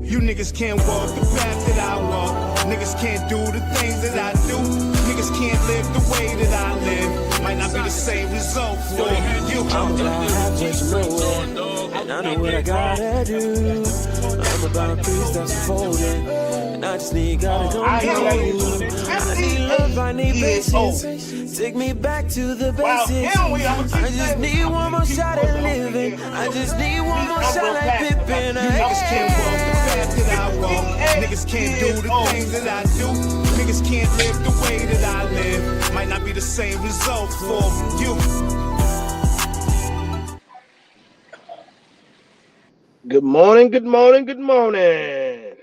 You niggas can't walk the path that I walk. Niggas can't do the things that I do. Niggas can't live the way that I live. Might not be the same result for you. I'm about halfway to nowhere, and I know what I gotta do. I'm about 3 steps forward, and I just need gotta go through. I need love, I need patience. Take me back to the basics. I just need one more shot at living. I just need one more shot like Pippin. You niggas can't walk the path that I walk. Niggas can't do the things that I do. Niggas can't live the way that I live. Might not be the same result for you. Good morning, good morning, good morning.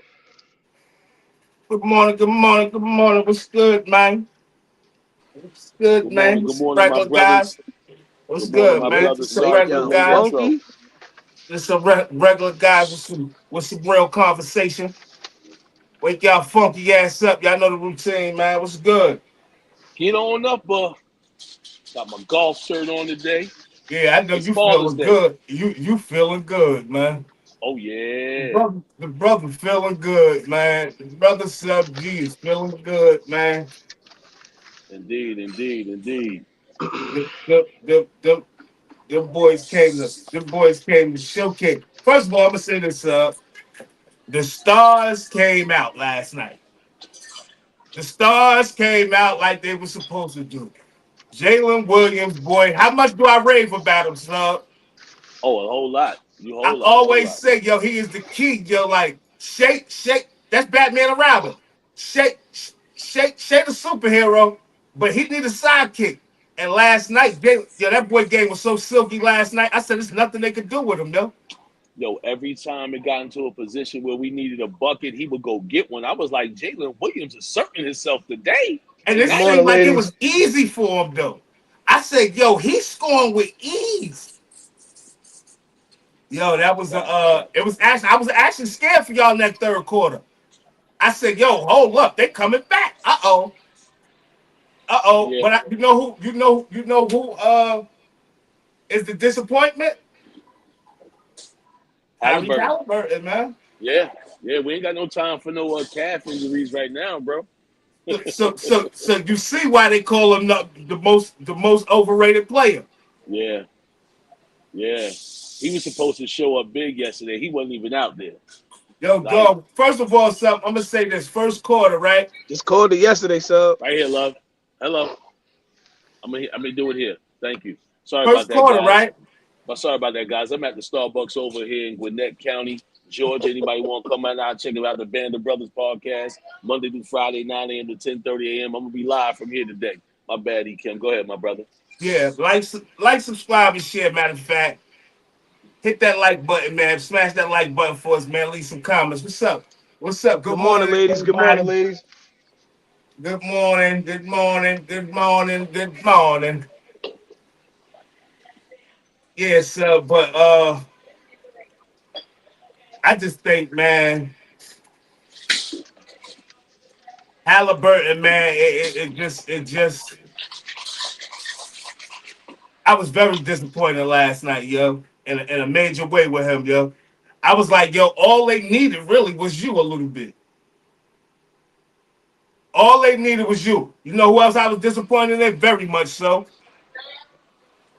Good morning, good morning, good morning. What's good, man? What's good, man? Good Some morning, my regular brothers. guys. What's Good morning, good, my man? brothers. Just some Sorry for the regular Yo, late guys. intro. Funky. Just some regular guys with some real conversation. Wake y'all funky ass up. Y'all know the routine, man. What's good? Get on up, got my golf shirt on today. Yeah, I know It's you Father's feeling Day. good. You feeling good, man. Oh The yeah, brother, the brother feeling good, man. The brother Sub G is feeling good, man. indeed. The them boys came to showcase. First of all, I'm gonna say this. The stars came out last night. The stars came out like they were supposed to do. Jalen Williams, boy, how much do I rave about him, son? Oh, a whole lot. I A whole always lot. say, yo, he is the key. Yo, like shake. That's Batman and Robin. Shake the superhero, but he need a sidekick. And last night, that boy game was so silky last night. I said, there's nothing they could do with him, though. Yo, every time it got into a position where we needed a bucket, he would go get one. I was like, Jalen Williams asserting himself today. And it Good Tonight. seemed morning, like it was ladies. easy for him, though. I said, yo, he's scoring with ease. Yo, that was it was actually I was actually scared for y'all in that third quarter. I said, yo, hold up, they coming back. Yeah, But you know who is the disappointment? Tyrese Halliburton. Halliburton, man. Yeah, we ain't got no time for no calf injuries right now, bro. So you see why they call him the most overrated player. Yeah. He was supposed to show up big yesterday. He wasn't even out there. Yo, Like, dog. First of all, I'm gonna say this first quarter, right? Just called it yesterday, sub. right here, love. Hello. I'm gonna do it here. Thank you. Sorry about First that, quarter, guys. right? But sorry about that, guys. I'm at the Starbucks over here in Gwinnett County, Georgia. Anybody want to come out and check out the Band of Brothers podcast Monday through Friday, 9 a.m. to 10:30 a.m. I'm gonna be live from here today. My bad, E. Kim. Go ahead, my brother. Yeah, like, subscribe, and share. Matter of fact, hit that like button, man. Smash that like button for us, man. Leave some comments. What's up? What's up? Good Good morning, morning, ladies. Good morning, everybody. ladies. Good morning. Good morning. Good morning. Good morning. Yes, but I just think, man, Halliburton, man, it just. I was very disappointed last night, yo, in a major way with him, yo. I was like, yo, all they needed really was you a little bit. All they needed was you. You know who else I was disappointed in? Very much so.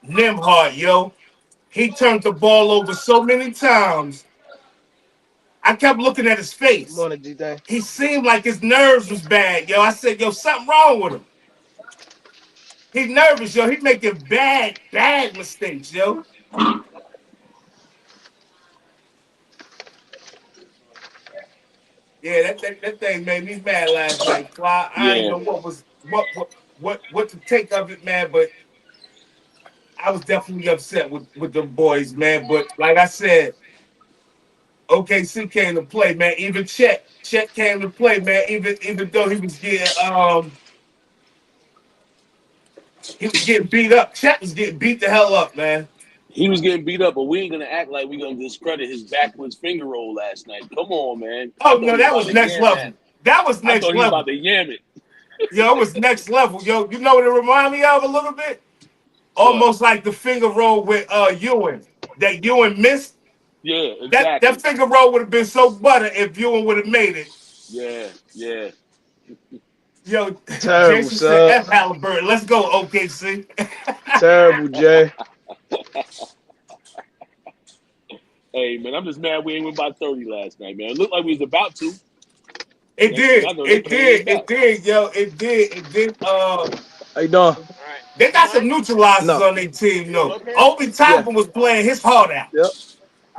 Nimhart, yo. He turned the ball over so many times. I kept looking at his Good face. morning, G-Thing. He seemed like his nerves was bad, yo. I said, yo, something wrong with him. He's nervous, yo. He making bad mistakes, yo. Yeah, that thing made me mad last night. Fly. I ain't Yeah. know what to take of it, man. But I was definitely upset with the boys, man. But like I said, OKC came to play, man. Even Chet came to play, man. Even though he was getting beat up. Chet was getting beat the hell up, man. He was getting beat up, but we ain't gonna act like we gonna discredit his backwards finger roll last night. Come on, man. I Oh thought no, he was that about was to next yam that. level. That was I next thought he was about level. to yam it. Yo, it was next level. Yo, you know what it reminded me of a little bit? What? Almost like the finger roll with Ewan that Ewan missed. Yeah, exactly. That finger roll would have been so butter if Ewan would have made it. Yeah, yeah. Yo, Terrible, Jason said, sir. F Halliburton. Let's go, OKC. Terrible, Jay. Hey, man, I'm just mad we ain't win by 30 last night, man. It looked like we was about to. It Next thing I did. know, they It came did. It back. did, yo. It did. It did. How you doing? They got some neutralizers No. on their team, though. Obi Yeah. Toppin was playing his heart out. Yep.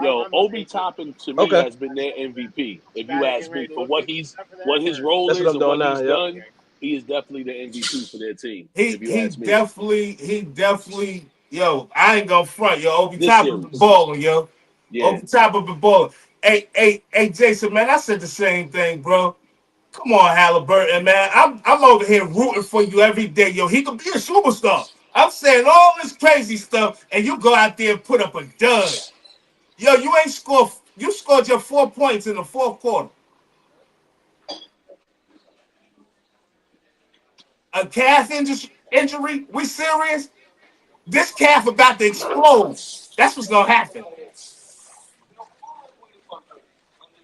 Yo, Obi Toppin to me Okay. has been their MVP. If you ask me, for what his role That's what is I'm and doing what now. he's Yep. done, he is definitely the MVP for their team. He If you he ask me, definitely, yo, I ain't gonna front, yo. Obi this Toppin been series, balling, yo. yeah, Obi Toppin been balling. Hey, Jason, man, I said the same thing, bro. Come on, Halliburton, man. I'm over here rooting for you every day, yo. He could be a superstar. I'm saying all this crazy stuff, and you go out there and put up a dud. Yo, you ain't scored. You scored your 4 points in the fourth quarter. A calf injury? We serious? This calf about to explode. That's what's gonna happen.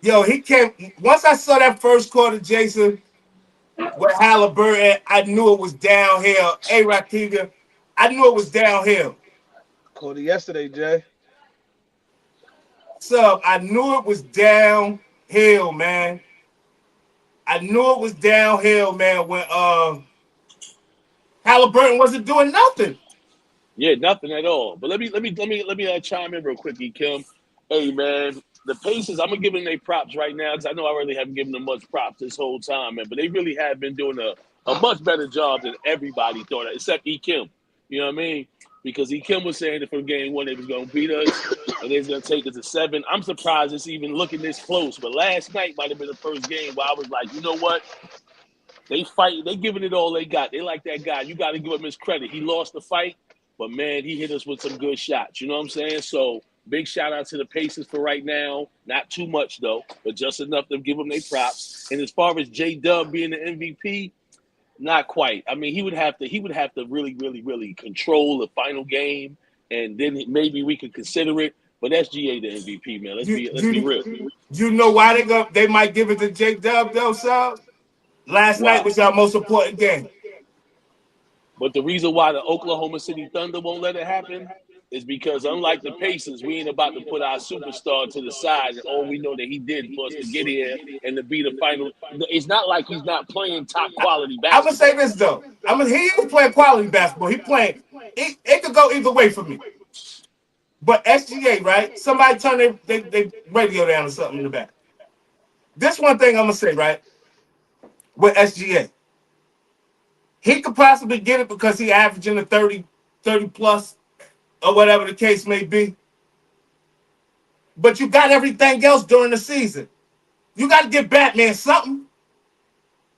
Yo, he came. Once I saw that first quarter, Jason, with Halliburton, I knew it was downhill. Hey, Rakiga, I knew it was downhill. Called it yesterday, Jay. So I knew it was downhill, man. I knew it was downhill, man, when Halliburton wasn't doing nothing. yeah, nothing at all. But let me chime in real quickly, Kim. Hey, man, the Pacers. I'm gonna give them their props right now because I know I really haven't given them much props this whole time, man. But they really have been doing a much better job than everybody thought, except E. Kim. You know what I mean? Because E. Kim was saying that from game one they was gonna beat us and they was gonna take us to 7. I'm surprised it's even looking this close. But last night might have been the first game where I was like, you know what? They fight. They giving it all they got. They like that guy. You got to give him his credit. He lost the fight, but man, he hit us with some good shots. You know what I'm saying? So big shout out to the Pacers for right now. Not too much though, but just enough to give them their props. And as far as J Dub being the MVP, not quite. I mean, he would have to really control the final game, and then maybe we could consider it. But that's GA the MVP, man. Let's be real. You know why they might give it to Jake Dub though, Sal? Last night Why? was our most important game. But the reason why the Oklahoma City Thunder won't let it happen is because, unlike the Pacers, we ain't about to put our superstar to the side and all we know that he did for us to get here and to be the final. It's not like he's not playing top quality I'm gonna say basketball. this though. He is playing quality basketball. He playing. It could go either way for me. But SGA, right? Somebody turn their radio down or something in the back. This one thing I'm gonna say, right? With SGA, he could possibly get it because he averaging a 30 plus or whatever the case may be. But you got everything else during the season. You got to give Batman something.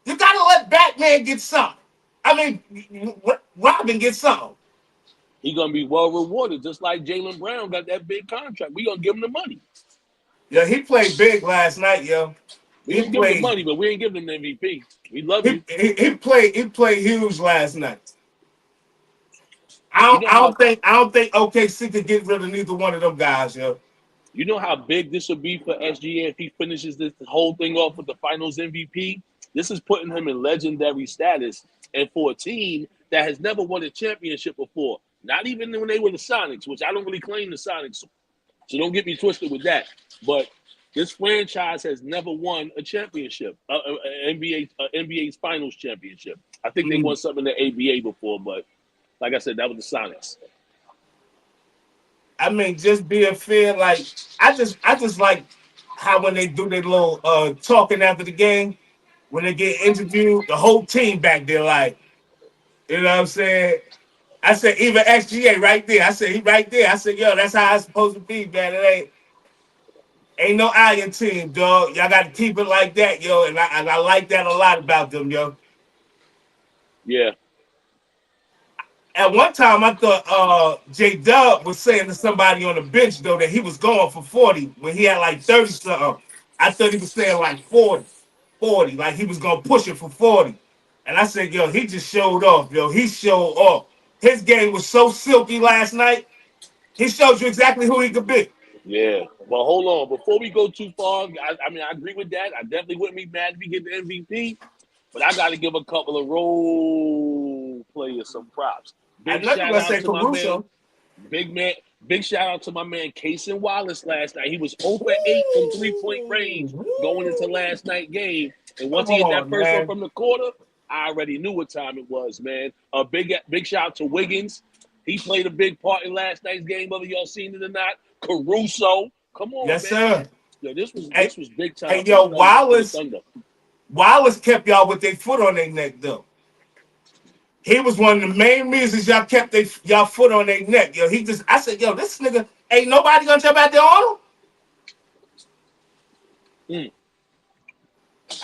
You got to let Batman get something. I mean, Robin get something. He's gonna be well rewarded, just like Jaylen Brown got that big contract. We gonna give him the money. Yeah, he played big last night, yo. We gonna give him the money, but we ain't giving him the MVP. We love you. He played huge last night. You know I how don't think OKC could get rid of neither one of them guys, yo. you know how big this would be for SGA if he finishes this whole thing off with the Finals MVP. This is putting him in legendary status, and for a team that has never won a championship before, not even when they were the Sonics, which I don't really claim the Sonics, so don't get me twisted with that. But this franchise has never won a championship, NBA's Finals championship. I think they won something in the ABA before, but like I said, that was the Sonics. I mean, just being fair, like I just like how when they do their little talking after the game, when they get interviewed, the whole team back there, like, you know what I'm saying? I said, even SGA right there. I said, he right there. I said, yo, that's how it's supposed to be, man. It ain't no iron team, dog. Y'all got to keep it like that, yo. And I like that a lot about them, yo. Yeah. At one time, I thought J Dub was saying to somebody on the bench, though, that he was going for 40 when he had like 30 something. I thought he was saying like 40, like he was going to push it for 40. And I said, yo, he just showed off, yo. He showed off. His game was so silky last night. He showed you exactly who he could be. Yeah. Well, hold on. Before we go too far, I mean, I agree with that. I definitely wouldn't be mad if he get the MVP, but I got to give a couple of role players some props. I Big know you're shout gonna out say to my man, Caruso. big man, big shout out to my man Casey Wallace last night. He was 0 for 8 from 3-point range going into last night game, and once Come he hit that on, first one man. from the quarter, I already knew what time it was, man. A big shout out to Wiggins. He played a big part in last night's game, whether y'all seen it or not. Caruso, come on, Yes, man. sir. Yo, this was Hey, big hey, time for the yo, Thunder. For the Thunder. Wallace kept y'all with their foot on their neck, though. He was one of the main reasons y'all kept y'all foot on their neck. Yo, I said, yo, this nigga ain't nobody gonna jump out there on him. Mm.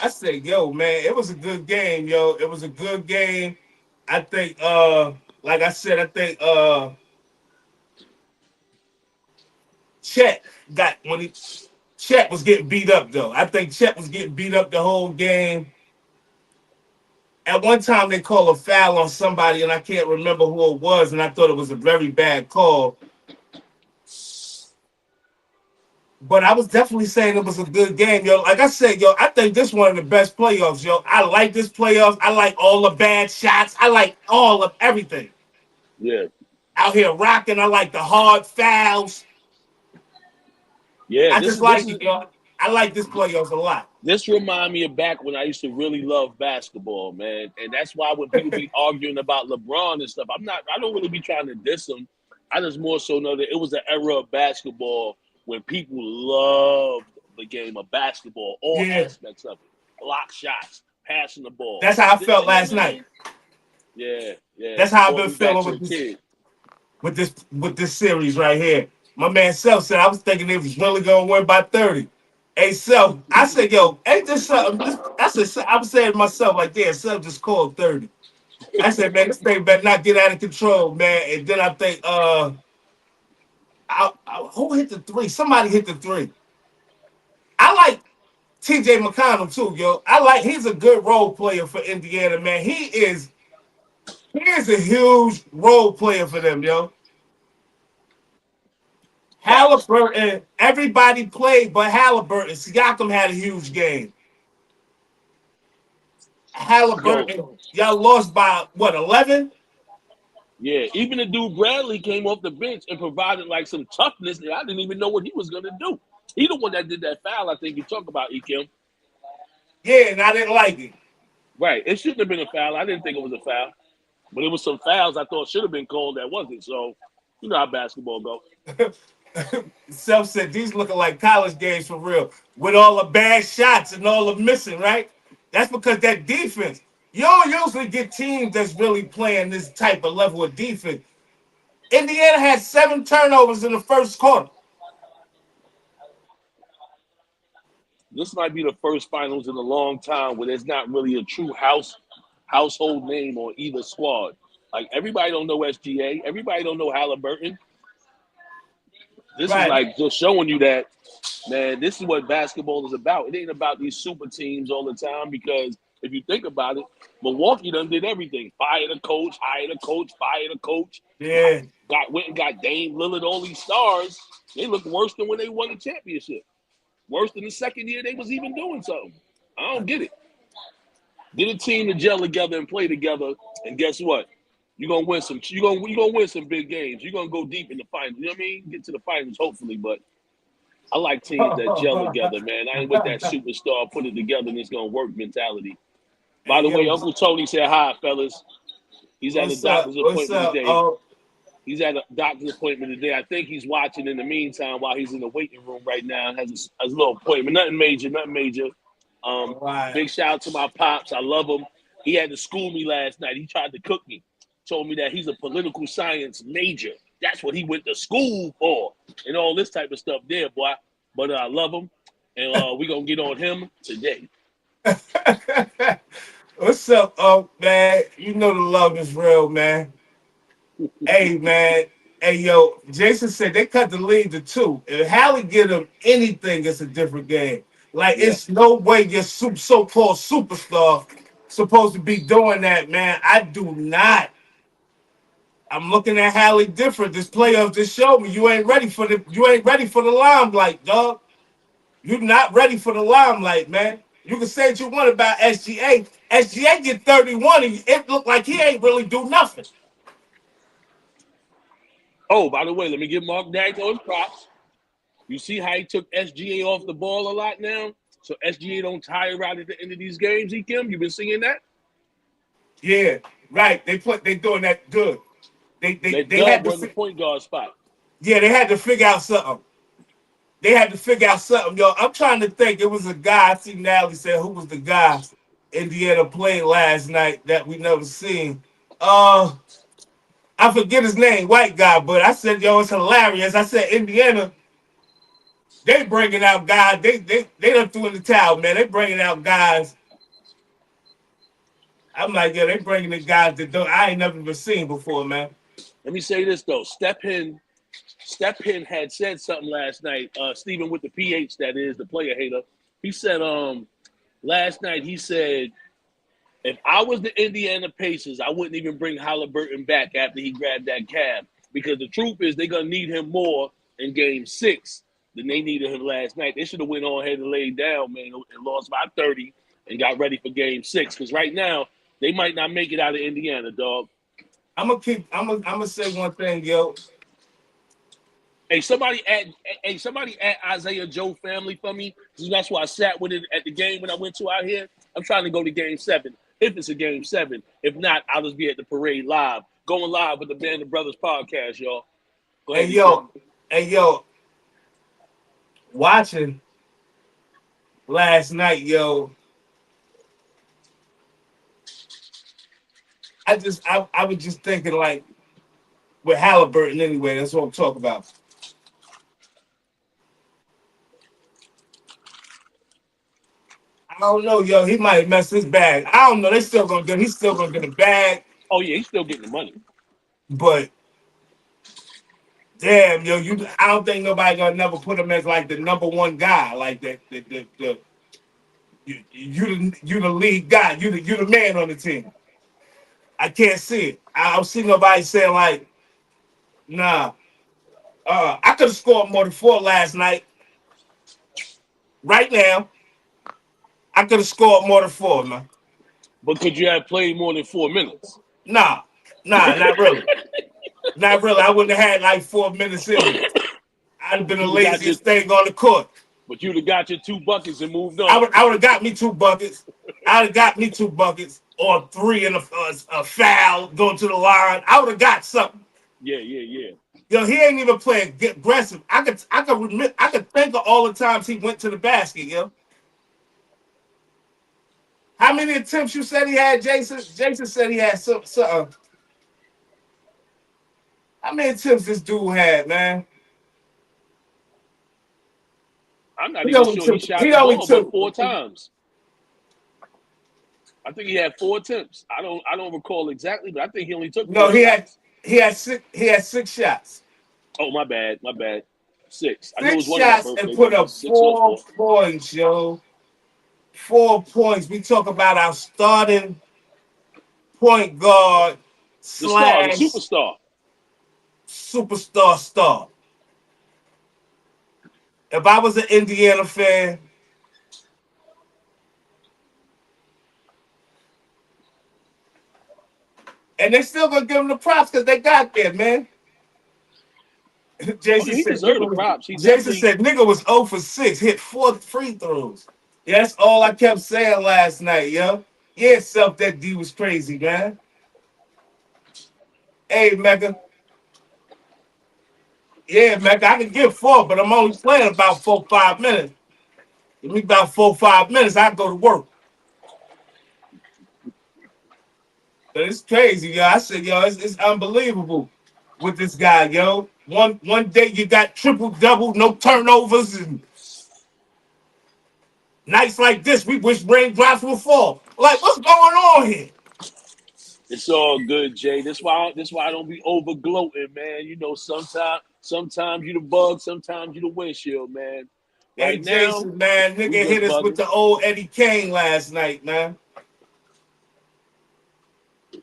I said, yo, man, it was a good game, yo. It was a good game. I think, like I said, Chet Chet was getting beat up though. I think Chet was getting beat up the whole game. At one time they called a foul on somebody, and I can't remember who it was, and I thought it was a very bad call. But I was definitely saying it was a good game, yo. Like I said, yo, I think this is one of the best playoffs, yo. I like this playoffs. I like all the bad shots. I like all of everything. Yeah. Out here rocking. I like the hard fouls. Yeah, I just like it, yo. I like this playoffs a lot. This remind me of back when I used to really love basketball, man. And that's why when people be arguing about LeBron and stuff, I don't really be trying to diss him. I just more so know that it was an era of basketball when people loved the game of basketball, all aspects of it. Block shots, passing the ball. That's how I felt last night. Yeah. That's how I've been feeling with this series right here. My man Self said I was thinking they was really gonna win by 30. Hey Self, I said, yo, ain't this something? I was saying to myself like, yeah, Self just called 30. I said, man, this thing better not get out of control, man. And then I think, who hit the three? Somebody hit the three. I like TJ McConnell too, yo. He's a good role player for Indiana, man. He is a huge role player for them, yo. Halliburton, everybody played but Halliburton. Siakam had a huge game. Halliburton, y'all lost by what, 11? Yeah, even the dude Bradley came off the bench and provided like some toughness that I didn't even know what he was gonna do. He the one that did that foul. I think you talk about Ekim. Yeah, and I didn't like it. Right, it shouldn't have been a foul. I didn't think it was a foul, but it was some fouls I thought should have been called that wasn't. So, you know how basketball go. Self said these looking like college games for real, with all the bad shots and all the missing. Right? That's because that defense. You don't usually get teams that's really playing this type of level of defense. Indiana had 7 turnovers in the first quarter. This might be the first finals in a long time where there's not really a true household name on either squad. Like everybody don't know SGA, everybody don't know Halliburton. This is like just showing you that, man, this is what basketball is about. It ain't about these super teams all the time because if you think about it, Milwaukee done did everything. Fired a coach, hired a coach, fired a coach. Yeah. Went and got Dame Lillard, all these stars. They look worse than when they won the championship. Worse than the second year they was even doing something. I don't get it. Get a team to gel together and play together, and guess what? You're gonna win some. You're gonna win some big games. You're gonna go deep in the finals. You know what I mean? Get to the finals, hopefully. But I like teams that gel together, man. I ain't with that superstar put it together and it's gonna work mentality. By the way, Uncle Tony said hi, fellas. He's at a doctor's appointment today. He's at a doctor's appointment today. I think he's watching in the meantime while he's in the waiting room right now. Has a little appointment. Nothing major. Big shout out to my pops. I love him. He had to school me last night. He tried to cook me. Told me that he's a political science major. That's what he went to school for. And all this type of stuff there, boy. But I love him. And we're going to get on him today. What's up, man? You know the love is real, man. Hey, man. Hey, yo, Jason said they cut the lead to 2. If Hallie get him anything, it's a different game. Like, it's no way your so-called superstar supposed to be doing that, man. I do not I'm looking at Hallie different. This playoff just showed me you ain't ready for the limelight, dog. You're not ready for the limelight, man. You can say what you want about SGA. SGA get 31 and it looked like he ain't really do nothing. Oh, by the way, let me give Mark Dagnall his props. You see how he took SGA off the ball a lot now? So SGA don't tire out at the end of these games, Kim? You been seeing that? Yeah, right. They doing that good. They had Dub to run the point guard spot. yeah, they had to figure out something. Yo. I'm trying to think. It was a guy, I see Natalie said, who was the guy Indiana played last night that we never seen. I forget his name, white guy, but I said, yo, it's hilarious. I said, Indiana, they bringing out guys. They done threw in the towel, man. They bringing out guys. I'm like, yeah, they bringing the guys that I ain't never even seen before, man. Let me say this though. Step Hen had said something last night. Stephen with the PH, that is the player hater. He said, last night he said, if I was the Indiana Pacers, I wouldn't even bring Halliburton back after he grabbed that cab, because the truth is they're gonna need him more in Game 6 than they needed him last night. They should have went on ahead and laid down, man, and lost by 30 and got ready for Game 6. Because right now they might not make it out of Indiana, dog. I'm gonna say one thing, yo. Hey, somebody add Isaiah Joe family for me. That's why I sat with it at the game when I went to out here. I'm trying to go to Game 7. If it's a Game 7. If not, I'll just be at the parade live. Going live with the Band of Brothers podcast, y'all. Go ahead. Hey, yo. Watching last night, yo. I was just thinking, like, with Halliburton anyway. That's what I'm talking about. I don't know, yo. He might mess his bag. I don't know. He's still gonna get a bag. Oh yeah, he's still getting the money. But damn, yo, I don't think nobody gonna never put him as like the number one guy, like that. You the lead guy. You the man on the team. I can't see it. I don't see nobody saying like, nah. I could have scored more than 4 last night. Right now, I could have scored more than 4, man. But could you have played more than 4 minutes? Nah, not really. Not really. I wouldn't have had like 4 minutes in me. I'd have been the laziest thing on the court. But you'd have got your 2 buckets and moved on. I would have got me 2 buckets. I'd have got me 2 buckets or 3 and a foul going to the line. I would have got something. Yeah. Yo, he ain't even playing aggressive. I could think of all the times he went to the basket, yo. How many attempts you said he had, Jason? Jason said he had something. How many attempts this dude had, man? I'm not even sure he shot the ball but 4 times. I think he had 4 attempts. I don't recall exactly, but I think he only took 4 No, he shots. had 6 shots. Oh, my bad. 6. 6 shots and put up 4 points, yo. 4 points. We talk about our starting point guard / superstar star. If I was an Indiana fan, and they still gonna give him the props because they got there, man. Jason said nigga was 0 for 6, hit 4 free throws. Yeah, that's all I kept saying last night, yo. Yeah, self that D was crazy, man. Hey, Mecca. Yeah, Mecca, I can give 4, but I'm only playing about 4 5 minutes. Give me about 4 5 minutes, I go to work. But it's crazy, yo. I said, yo, it's unbelievable with this guy, yo. One day you got triple-double, no turnovers, and nights like this, we wish raindrops would fall. Like, what's going on here? It's all good, Jay. That's why I don't be over gloating, man. You know, sometimes you the bug, sometimes you the windshield, man. Hey, Jason, man, nigga hit us with the old Eddie Kane last night, man.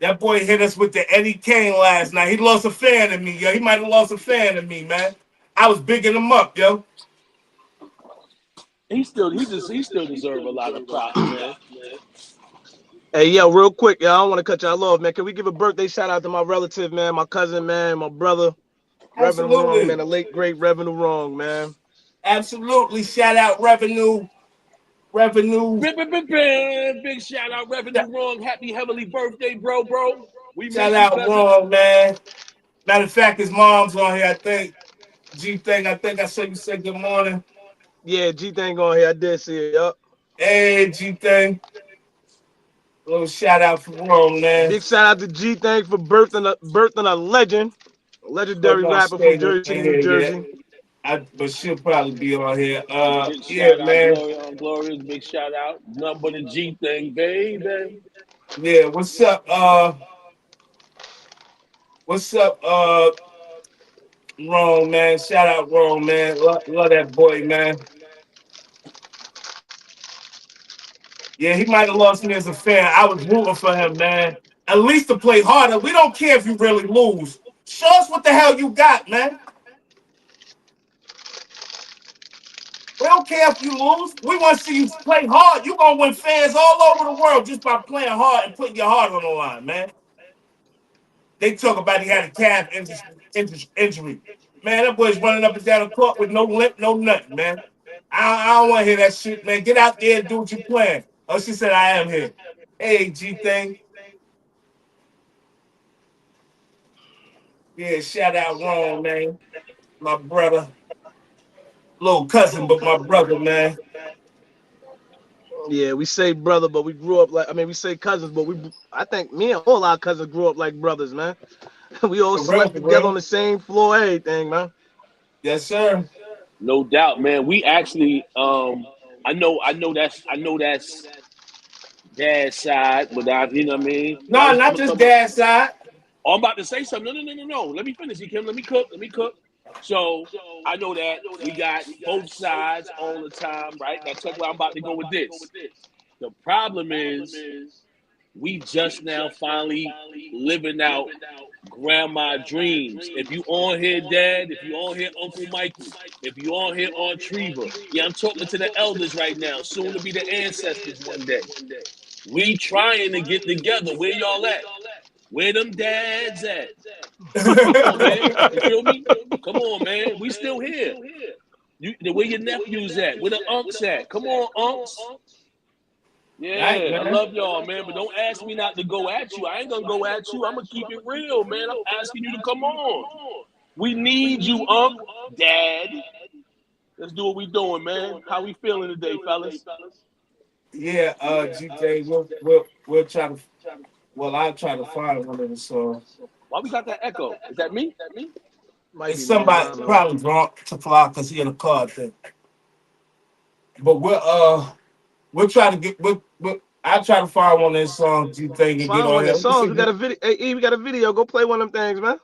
That boy hit us with the Eddie Kane last night. He lost a fan of me, yo. He might have lost a fan of me, man. I was bigging him up, yo. He still deserve a lot of props, man. Hey, yo, real quick, yo, I don't want to cut y'all off, man. Can we give a birthday shout out to my relative, man, my cousin, man, my brother, Revenue Wrong, man, the late great Revenue Wrong, man. Absolutely. Shout out Revenue. Big shout out Revenue Wrong. Happy heavenly birthday, bro. We shout out Wrong, man. Matter of fact, his mom's on here, I think. G-Thing, I think I saw you say good morning. Yeah, G-Thing on here. I did see it, yup. Hey, G-Thing. Little shout out for Wrong, man. Big shout out to G-Thing for birthing a legend. A legendary rapper from Jersey, New Jersey. But she'll probably be on here. Big shout out, Glorious. Big shout out. Nothing but a G-Thing, baby. Yeah, what's up? Wrong, man. Shout out Wrong, man. Love that boy, man. Yeah, he might have lost me as a fan. I was rooting for him, man. At least to play harder. We don't care if you really lose. Show us what the hell you got, man. We don't care if you lose. We want to see you play hard. You're going to win fans all over the world just by playing hard and putting your heart on the line, man. They talk about he had a calf injury. Man, that boy's running up and down the court with no limp, no nothing, man. I don't want to hear that shit, man. Get out there and do what you're playing. Oh, she said, I am here. Hey, G-Thing. Yeah, shout out Wrong, man. My brother. Little cousin, but my brother, man. Yeah, we say brother, but we grew up like, we say cousins, but I think me and all our cousins grew up like brothers, man. We all slept together on the same floor, everything, man. Yes, sir. No doubt, man. We actually, I know that's dad's side, but you know what I mean? No, not just dad's side. Oh, I'm about to say something. No. Let me finish, Kim. Let me cook. So I know that we got both sides all the time, right? That's where I'm about to go with this. The problem is we just now finally living out grandma dreams. If you on here, Dad, if you on here, Uncle Michael, if you on here, Aunt Treva, yeah, I'm talking to the elders right now, soon to be the ancestors one day. We trying to get together. Where y'all at? Where them dads at? Come on, man. You feel me? Come on, man. We still here. Where your nephews at? Where the unks at? Come on, unks. Yeah, right, I love y'all, man. But don't ask me not to go at you. I ain't gonna go at you. I'm gonna keep it real, man. I'm asking you to come on. We need you, Unc, Dad. Let's do what we doing, man. How we feeling today, fellas? Yeah, GJ, we'll try to. Well, I'll try to find one of the songs. Why we got that echo? Is that me? It's somebody probably drunk to fly because he in a car thing. But we'll try to get. I'll try to find one of those songs you think and get on there. Songs. We got a video. Hey, we got a video. Go play one of them things, man.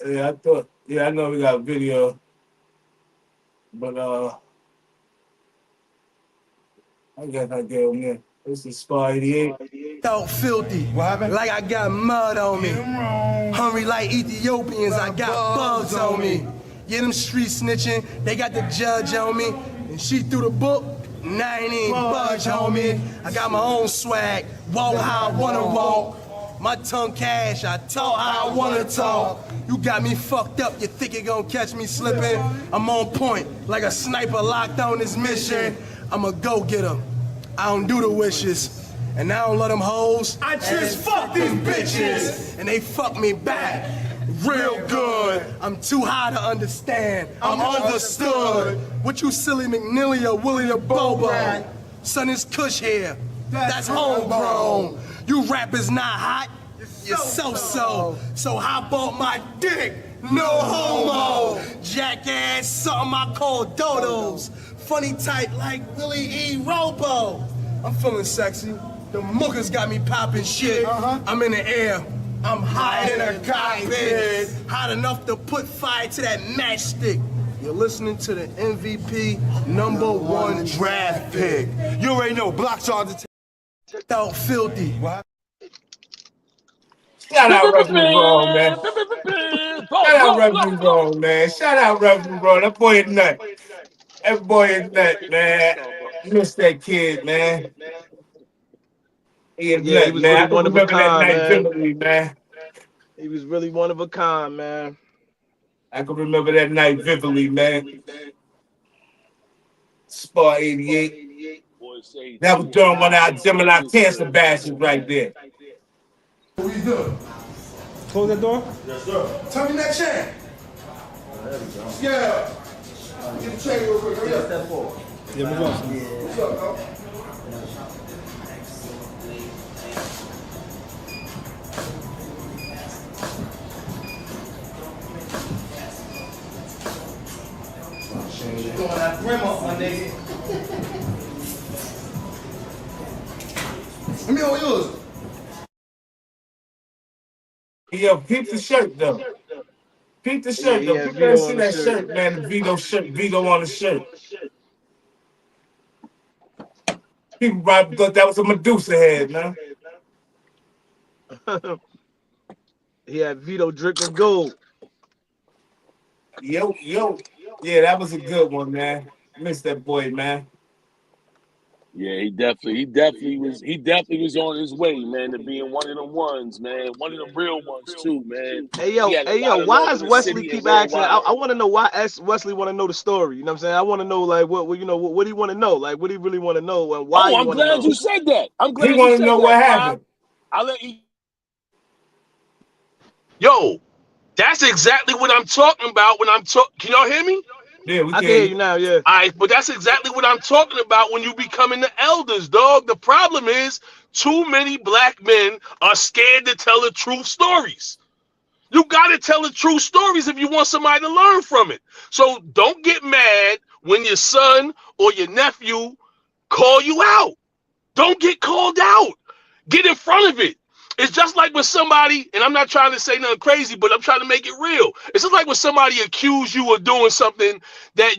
Yeah, I know we got a video. But I guess I get on there. This is Spa 88. Felt filthy, like I got mud on me. Hungry like Ethiopians, I got bugs on me. Yeah, them street snitching, they got the judge on me. And she threw the book, and I ain't even budge on me. I got my own swag, walk how I wanna walk. My tongue cash, I talk how I wanna talk. You got me fucked up, you think you gonna catch me slipping? I'm on point, like a sniper locked on this mission. I'm a go-getter. I don't do the wishes, and I don't let them hoes. I just fuck these bitches, and they fuck me back real good. I'm too high to understand. I'm understood. What you silly McNilly or Willie the Bobo? Son, is Kush here. That's homegrown. You rappers not hot. You're so-so. So hop on my dick. No homo. Jackass, something I call dodos. Funny type like Willie E. Robo. I'm feeling sexy. The mookers got me popping shit. I'm in the air. I'm high in a cockpit. Hot enough to put fire to that matchstick. You're listening to the MVP #1 draft pick. You already know, block charges. Felt filthy. Shout out Revenue Wrong, man. Shout out Blow. Revenue Wrong, man. Shout out Revenue Wrong. That boy is nut. That boy is nut, man. Miss that kid, man. He is Yeah, he nut, was man. really I can one of a remember that kind, night man. vividly, man. He was really one of a kind, man. I can remember that night vividly, man. Spa 88. Boy, say That was two during one of our on Gemini cancer bashes right there. What you doing? Close that door. Tell me that chain. Yeah. Get the chain real quick. Hurry up. Yeah, move on. What's up, bro? Throwing that brim up, my nigga. Let me hold yours. Yo, peep the shirt, though. Peep the shirt, He though. had People gotta Vito see on the that shirt. shirt, man. The Vito shirt, Vito on the shirt. People probably thought that was a Medusa head, man. He had Vito dripping gold. Yo. Yeah, that was a good one, man. Miss that boy, man. Yeah, he definitely was on his way, man, to being one of the ones, man. One of the real ones too, man. Hey He had a yo, lot of why love is in the Wesley city and keep asking? I worldwide. want to know why Wesley want to know the story. You know what I'm saying? I want to know like what you know what do you want to know? Like what do you really want to know and why Oh, you I'm want to glad know? you said that. I'm He glad you wanna said know that, what Bob. happened. I'll let you. Yo, that's exactly what I'm talking about when I'm talking. Can y'all hear me? Yeah, we I can can hear hear you you. now. Yeah. All right, but that's exactly what I'm talking about when you becoming the elders, dog. The problem is too many black men are scared to tell the truth stories. You got to tell the true stories if you want somebody to learn from it. So don't get mad when your son or your nephew call you out. Don't get called out. Get in front of it. It's just like when somebody, and I'm not trying to say nothing crazy, but I'm trying to make it real. It's just like when somebody accused you of doing something that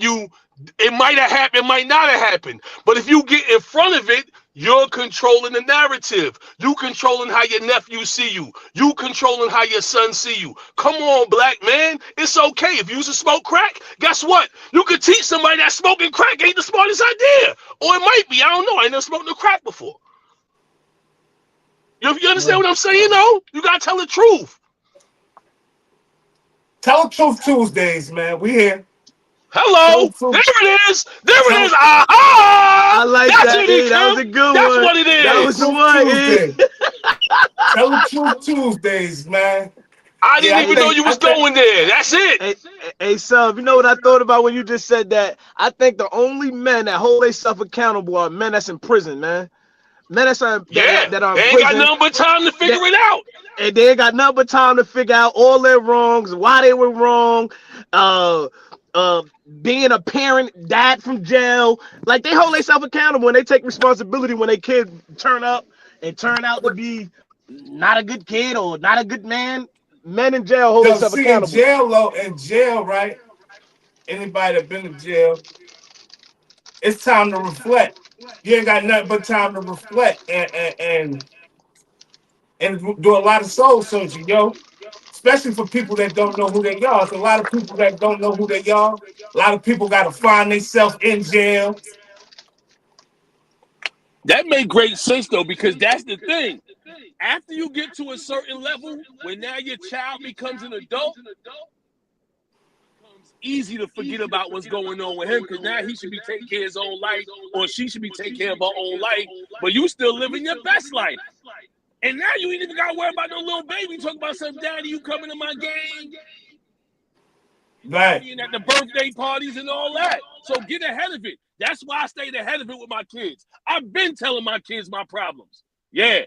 it might have happened, it might not have happened. But if you get in front of it, you're controlling the narrative. You controlling how your nephew see you. You controlling how your son see you. Come on, black man. It's okay. If you used to smoke crack, guess what? You could teach somebody that smoking crack ain't the smartest idea. Or it might be. I don't know. I ain't never smoked no crack before. You understand what I'm saying, though? You got to tell the truth. Tell the truth Tuesdays, man. We here. Tell Hello. the truth. There it is. There it Tell, is. Aha. I like That's that. it, E. E. That was a Kim. good That's one. what it That tell the was the is. truth one. E. Tuesday. Tell the truth Tuesdays, man. I Yeah, didn't even know you I was think going there. That's it. Hey, Sub, you know what I thought about when you just said that? I think the only men that hold themselves accountable are men that's in prison, man. Men Yeah. that are in They ain't got prison nothing but time to that figure it out. and they ain't got nothing but time to figure out all their wrongs, why they were wrong, uh, uh, being a parent, dad from jail. Like they hold themselves accountable and they take responsibility when they kid turn up and turn out to be not a good kid or not a good man. Men in jail hold so themselves see accountable. in jail, right? Anybody that been in jail, it's time to reflect. You ain't got nothing but time to reflect and do a lot of soul searching, yo. Especially for people that don't know who they are. It's a lot of people that don't know who they are. A lot of people got to find themselves in jail. That made great sense though, because that's the thing. After you get to a certain level, when now your child becomes an adult, it becomes easy to forget about what's going on with him because now he should be taking care of his own life or she should be taking care of her own life, but you still living your best life. And now you ain't even got to worry about no little baby. Talk about some daddy, you coming to my game. Right. Being at the birthday parties and all that. So get ahead of it. That's why I stayed ahead of it with my kids. I've been telling my kids my problems. Yeah.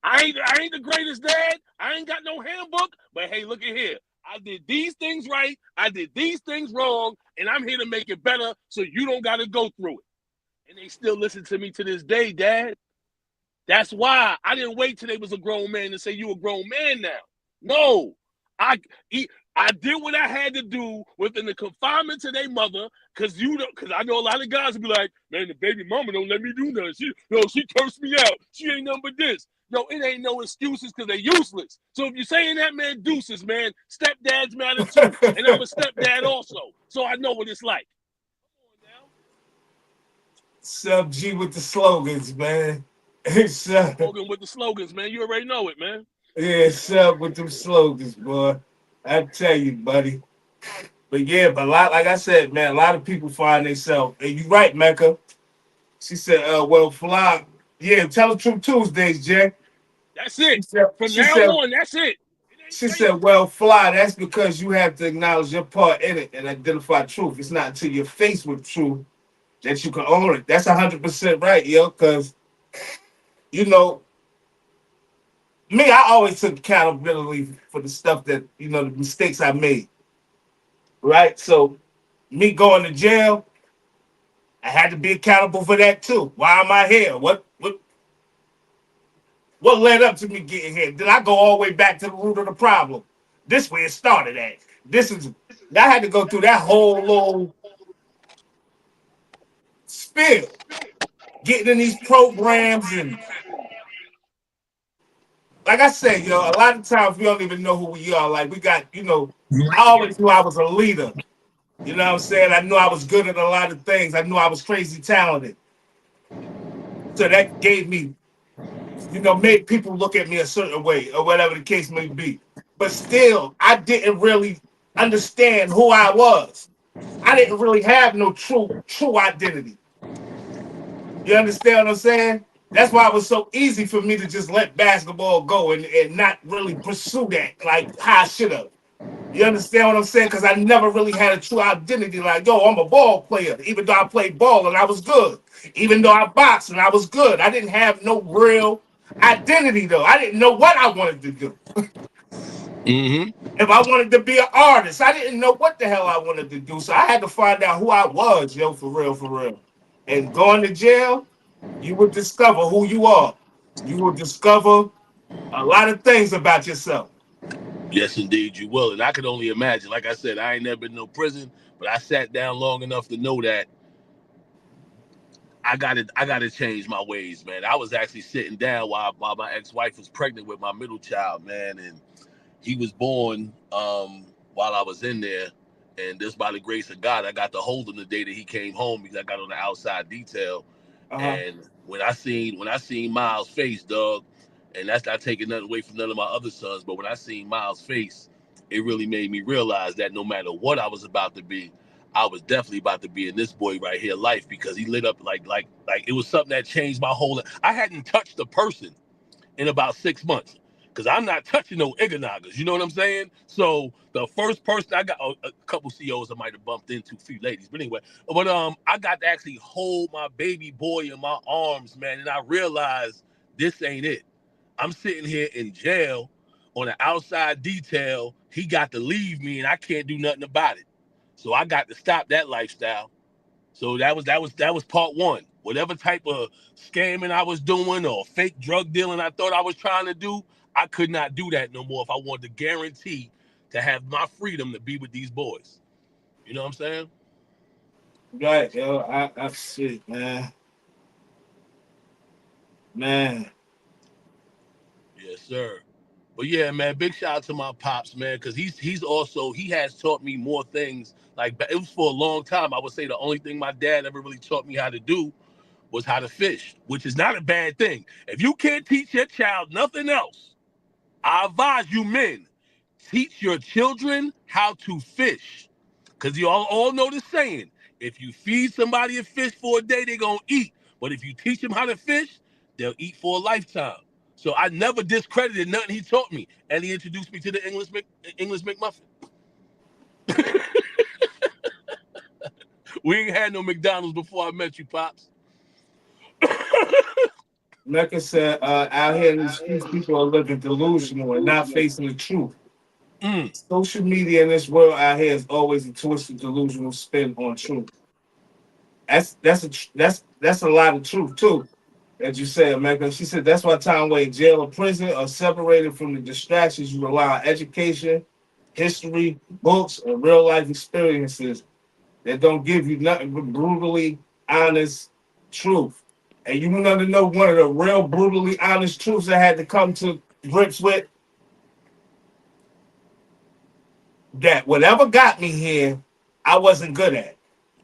I ain't the greatest dad. I ain't got no handbook. But hey, look at here. I did these things right. I did these things wrong. And I'm here to make it better so you don't got to go through it. And they still listen to me to this day, Dad. That's why I didn't wait till they was a grown man to say you a grown man now. No. I did what I had to do within the confinement to their mother, because I know a lot of guys will be like, man, the baby mama don't let me do nothing. She cursed me out. She ain't nothing but this. yo, it ain't no excuses because they're useless. So if you're saying that man deuces, man, stepdads matter too. And I'm a stepdad also. So I know what it's like. Come on now. Sub G with the slogans, man. Sub. Slogan with the slogans, man. You already know it, man. Yeah, Sub with them slogans, boy. I tell you, buddy. But yeah, but like I said, man, a lot of people find themselves. And you right, Mecca. She said, well, Fly, yeah, tell the truth Tuesdays, Jack. That's it. From She now said, on, that's it. she said, well, Fly, that's because you have to acknowledge your part in it and identify truth. It's not until you're faced with truth that you can own it. That's 100% right, yo, because, you know, me, I always took accountability for the stuff that, you know, the mistakes I made, right? So me going to jail, I had to be accountable for that too. Why am I here? What led up to me getting here? Did I go all the way back to the root of the problem? This way it started at. I had to go through that whole little spill, getting in these programs and like I said, you know, a lot of times we don't even know who we are. Like we got, you know, I always knew I was a leader. You know what I'm saying? I knew I was good at a lot of things. I knew I was crazy talented. So that gave me, you know, made people look at me a certain way or whatever the case may be. But still, I didn't really understand who I was. I didn't really have no true identity. You understand what I'm saying? That's why it was so easy for me to just let basketball go and not really pursue that like how I should have. You understand what I'm saying? Because I never really had a true identity. Like, yo, I'm a ball player. Even though I played ball and I was good. Even though I boxed and I was good. I didn't have no real identity, though. I didn't know what I wanted to do. If I wanted to be an artist, I didn't know what the hell I wanted to do. So I had to find out who I was, yo, for real, for real. And going to jail, you will discover who you are. You will discover a lot of things about yourself. Yes, indeed, you will. And I could only imagine. Like I said, I ain't never been in no prison, but I sat down long enough to know that I gotta change my ways, man. I was actually sitting down while my ex-wife was pregnant with my middle child, man, and he was born while I was in there. And just by the grace of God, I got to hold him the day that he came home because I got on the outside detail. And when I seen Miles' face, dog, and that's not taking nothing away from none of my other sons, but when I seen Miles' face, it really made me realize that no matter what I was about to be, I was definitely about to be in this boy right here life because he lit up like it was something that changed my whole life. I hadn't touched a person in about 6 months because I'm not touching no ignoggers. You know what I'm saying? So the first person I got, a couple CEOs I might have bumped into, a few ladies, but anyway, I got to actually hold my baby boy in my arms, man, and I realized this ain't it. I'm sitting here in jail on an outside detail. He got to leave me, and I can't do nothing about it. So I got to stop that lifestyle. So that was part one. Whatever type of scamming I was doing or fake drug dealing I thought I was trying to do, I could not do that no more if I wanted to guarantee to have my freedom to be with these boys. You know what I'm saying? Right, yo. I shit, man. Man. Yes, sir. But yeah, man, big shout out to my pops, man, because he has taught me more things. Like it was for a long time. I would say the only thing my dad ever really taught me how to do was how to fish, which is not a bad thing. If you can't teach your child nothing else, I advise you men, teach your children how to fish. Because you all know the saying, if you feed somebody a fish for a day, they're going to eat. But if you teach them how to fish, they'll eat for a lifetime. So I never discredited nothing he taught me. And he introduced me to the English McMuffin. We ain't had no McDonald's before I met you, Pops. Mecca said, out here in the streets, people are living delusional and not facing the truth. Social media in this world out here is always a twisted, delusional spin on truth. That's a lot of truth too, as you said, Mecca. She said that's why time away in jail or prison are separated from the distractions you rely on education, history, books, or real life experiences that don't give you nothing but brutally honest truth. And you want to know one of the real brutally honest truths I had to come to grips with? That whatever got me here, I wasn't good at.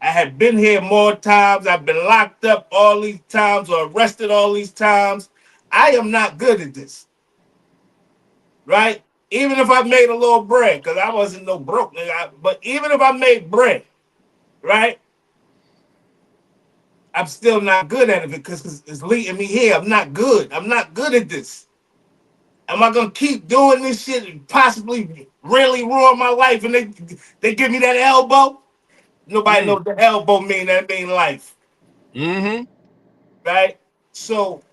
I had been here more times. I've been locked up all these times or arrested all these times. I am not good at this. Right? Even if I made a little bread, because I wasn't no broke nigga. But even if I made bread, right? I'm still not good at it because it's leading me here. I'm not good. I'm not good at this. Am I gonna keep doing this shit and possibly really ruin my life? And they give me that elbow. Nobody knows what the elbow mean. That mean life. Mm-hmm. Right? So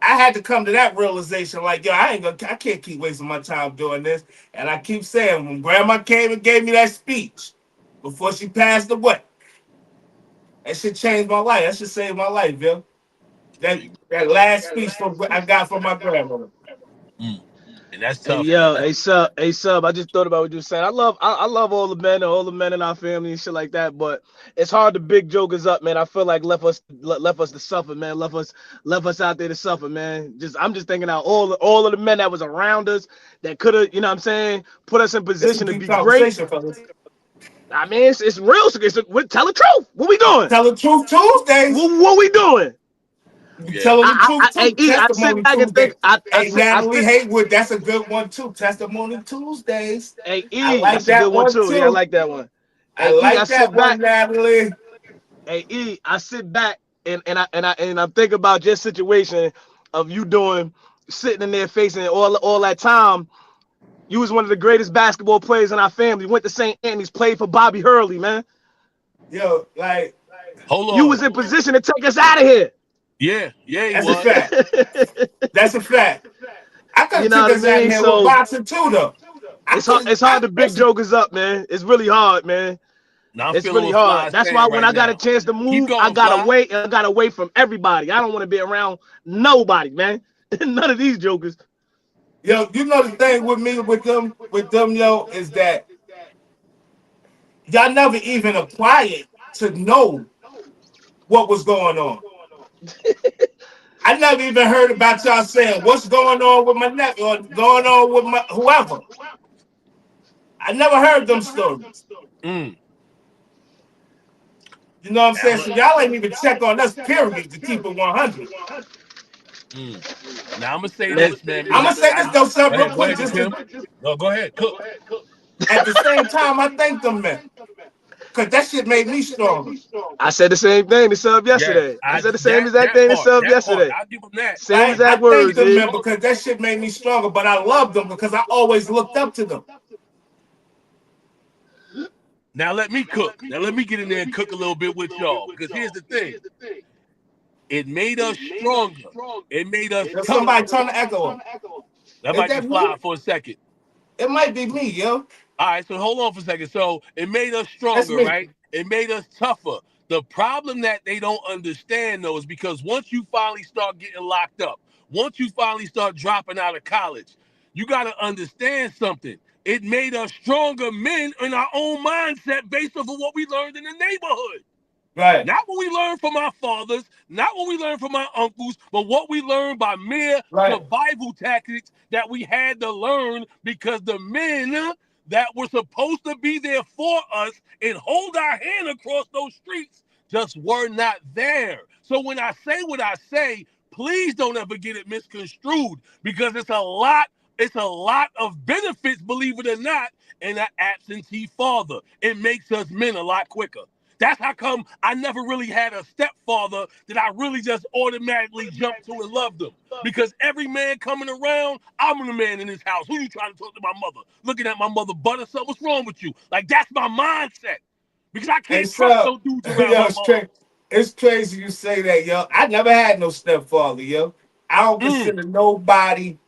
I had to come to that realization, like, yo, I can't keep wasting my time doing this. And I keep saying, when grandma came and gave me that speech before she passed away, that shit changed my life. That shit saved my life, yo. That last speech I got from my grandmother. And that's Hey tough, yo, man. hey sub. I just thought about what you were saying. I love all the men in our family and shit like that. But it's hard to big jokers up, man. I feel like left us to suffer, man. Left us out there to suffer, man. I'm just thinking out all of the men that was around us that could have, you know what I'm saying, put us in This is a position to deep be great. conversation, fellas. I mean, it's real. Tell the truth. What we doing? Tell the truth Tuesdays. What we doing? You telling the truth too. I sit Testimony back and think. Tuesday. Hey, Natalie Haywood, that's a good one too. Testimony Tuesdays. Hey I E, like that's a good that one one too. Yeah, I too. like that one. I Hey E, I like that sit back. one, Natalie. Hey E, I sit back and I'm thinking about your situation of you sitting in there facing all that time. You was one of the greatest basketball players in our family. Went to St. Anthony's, played for Bobby Hurley, man. Yo, like, Hold You on. was in position to take us out of here. Yeah, he that's a was. fact. That's a fact. I could You have know took what I us out of mean? here with So boxing too, though. it's hard to big Listen, jokers up, man. It's really hard, man. Now I'm It's feeling really what hard. Fly's That's why saying when right I got a now. chance to Keep move, I going, got Fly. away and I got away from everybody. I don't want to be around nobody, man. None of these jokers. yo, you know the thing with me with them, yo, is that y'all never even apply it to know what was going on. I never even heard about y'all saying what's going on with my nephew or going on with my whoever. I never heard them stories. Mm. You know what I'm Now, saying? So y'all ain't even check on us, period, to keep it 100. now I'm gonna say Man, this, man, I'm because gonna say I this though, sir, go real ahead, quick, just to, Kim. No, go ahead, cook. at the same time, I thank them men. Cause that shit made me stronger. I said the same thing to sub Yes, yesterday. I said the same exact that thing to part, sub yesterday. I'll give him that. Same Right? I exact thank words, them dude. men because that shit made me stronger. But I love them because I always looked up to them. Now let me cook. Now let me get in there and cook a little bit with y'all. Because here's the thing. It made us stronger. It made us Yo, somebody tougher. turn the echo on. That Is might be that me? Fly for a second. It might be me, yo. All right, so hold on for a second. So it made us That's stronger, me. right? It made us tougher. The problem that they don't understand, though, is because once you finally start getting locked up, once you finally start dropping out of college, you got to understand something. It made us stronger men in our own mindset based off of what we learned in the neighborhood. Right. Not what we learned from our fathers, not what we learned from our uncles, but what we learned by mere Right. survival tactics that we had to learn because the men that were supposed to be there for us and hold our hand across those streets just were not there. So when I say what I say, please don't ever get it misconstrued because it's a lot of benefits, believe it or not, in an absentee father. It makes us men a lot quicker. That's how come I never really had a stepfather that I really just automatically jumped to and loved them. Because every man coming around, I'm the man in this house. Who you trying to talk to my mother? Looking at my mother, butter, something, what's wrong with you? Like, that's my mindset. Because I Hey, can't trust so, no dudes around yo, my mom. it's crazy you say that, yo. I never had no stepfather, yo. I don't consider nobody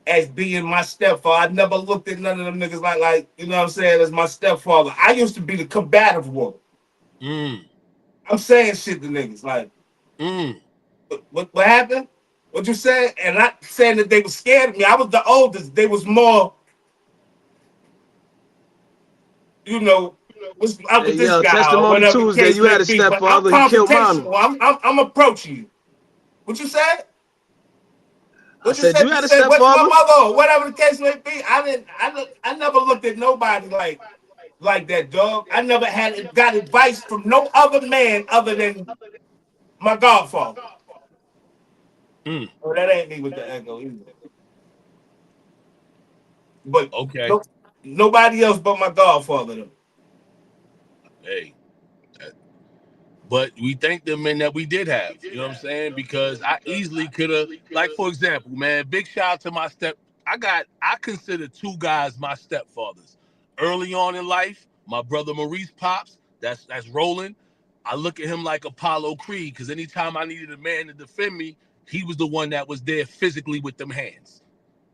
as being my stepfather. I never looked at none of them niggas like, you know what I'm saying, as my stepfather. I used to be the combative one. I'm saying shit to niggas like, what happened? What you said? And not saying that they were scared of me. I was the oldest. They was more, you know, what's up Hey, with this yo, guy or Testimony whatever the Tuesday, case you may had a be. But I'm stepfather, he killed mommy. confrontational. I'm approaching you. What you said? I What you said, said? you You had a said what's my stepfather? mother or whatever the case may be. I never looked at nobody like that, dog. I never got advice from no other man other than my godfather. Mm, Oh, that ain't me with the echo either. But okay. no, nobody else but my godfather though. Hey. But we thank the men that we did have. You know what I'm saying? Because I easily could have, like for example, man, big shout out to my I consider two guys my stepfathers. Early on in life, my brother Maurice Pops, that's rolling. I look at him like Apollo Creed because anytime I needed a man to defend me, he was the one that was there physically with them hands.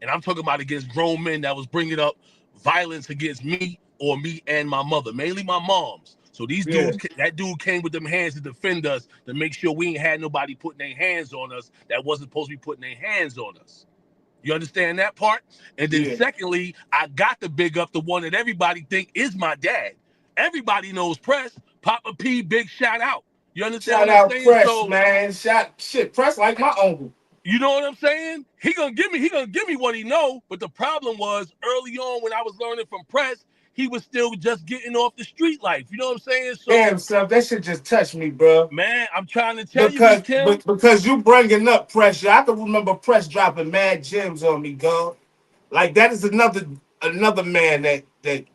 And I'm talking about against grown men that was bringing up violence against me or me and my mother, mainly my mom's. So Yeah, that dude came with them hands to defend us, to make sure we ain't had nobody putting their hands on us that wasn't supposed to be putting their hands on us. You understand that part? And then yeah. secondly, I got to big up the one that everybody think is my dad. Everybody knows Press. Papa P, big shout out. You understand Shout what I'm out saying? Press, So man. Press like my uncle. you know what I'm saying? He gonna give me what he know. But the problem was early on when I was learning from Press, he was still just getting off the street life. You know what I'm saying? Damn, So, son, that shit just touched me, bro. man, I'm trying to tell you, Big Kim. Because you bringing up Pressure. I can remember Press dropping mad gems on me, God. Like that is another man that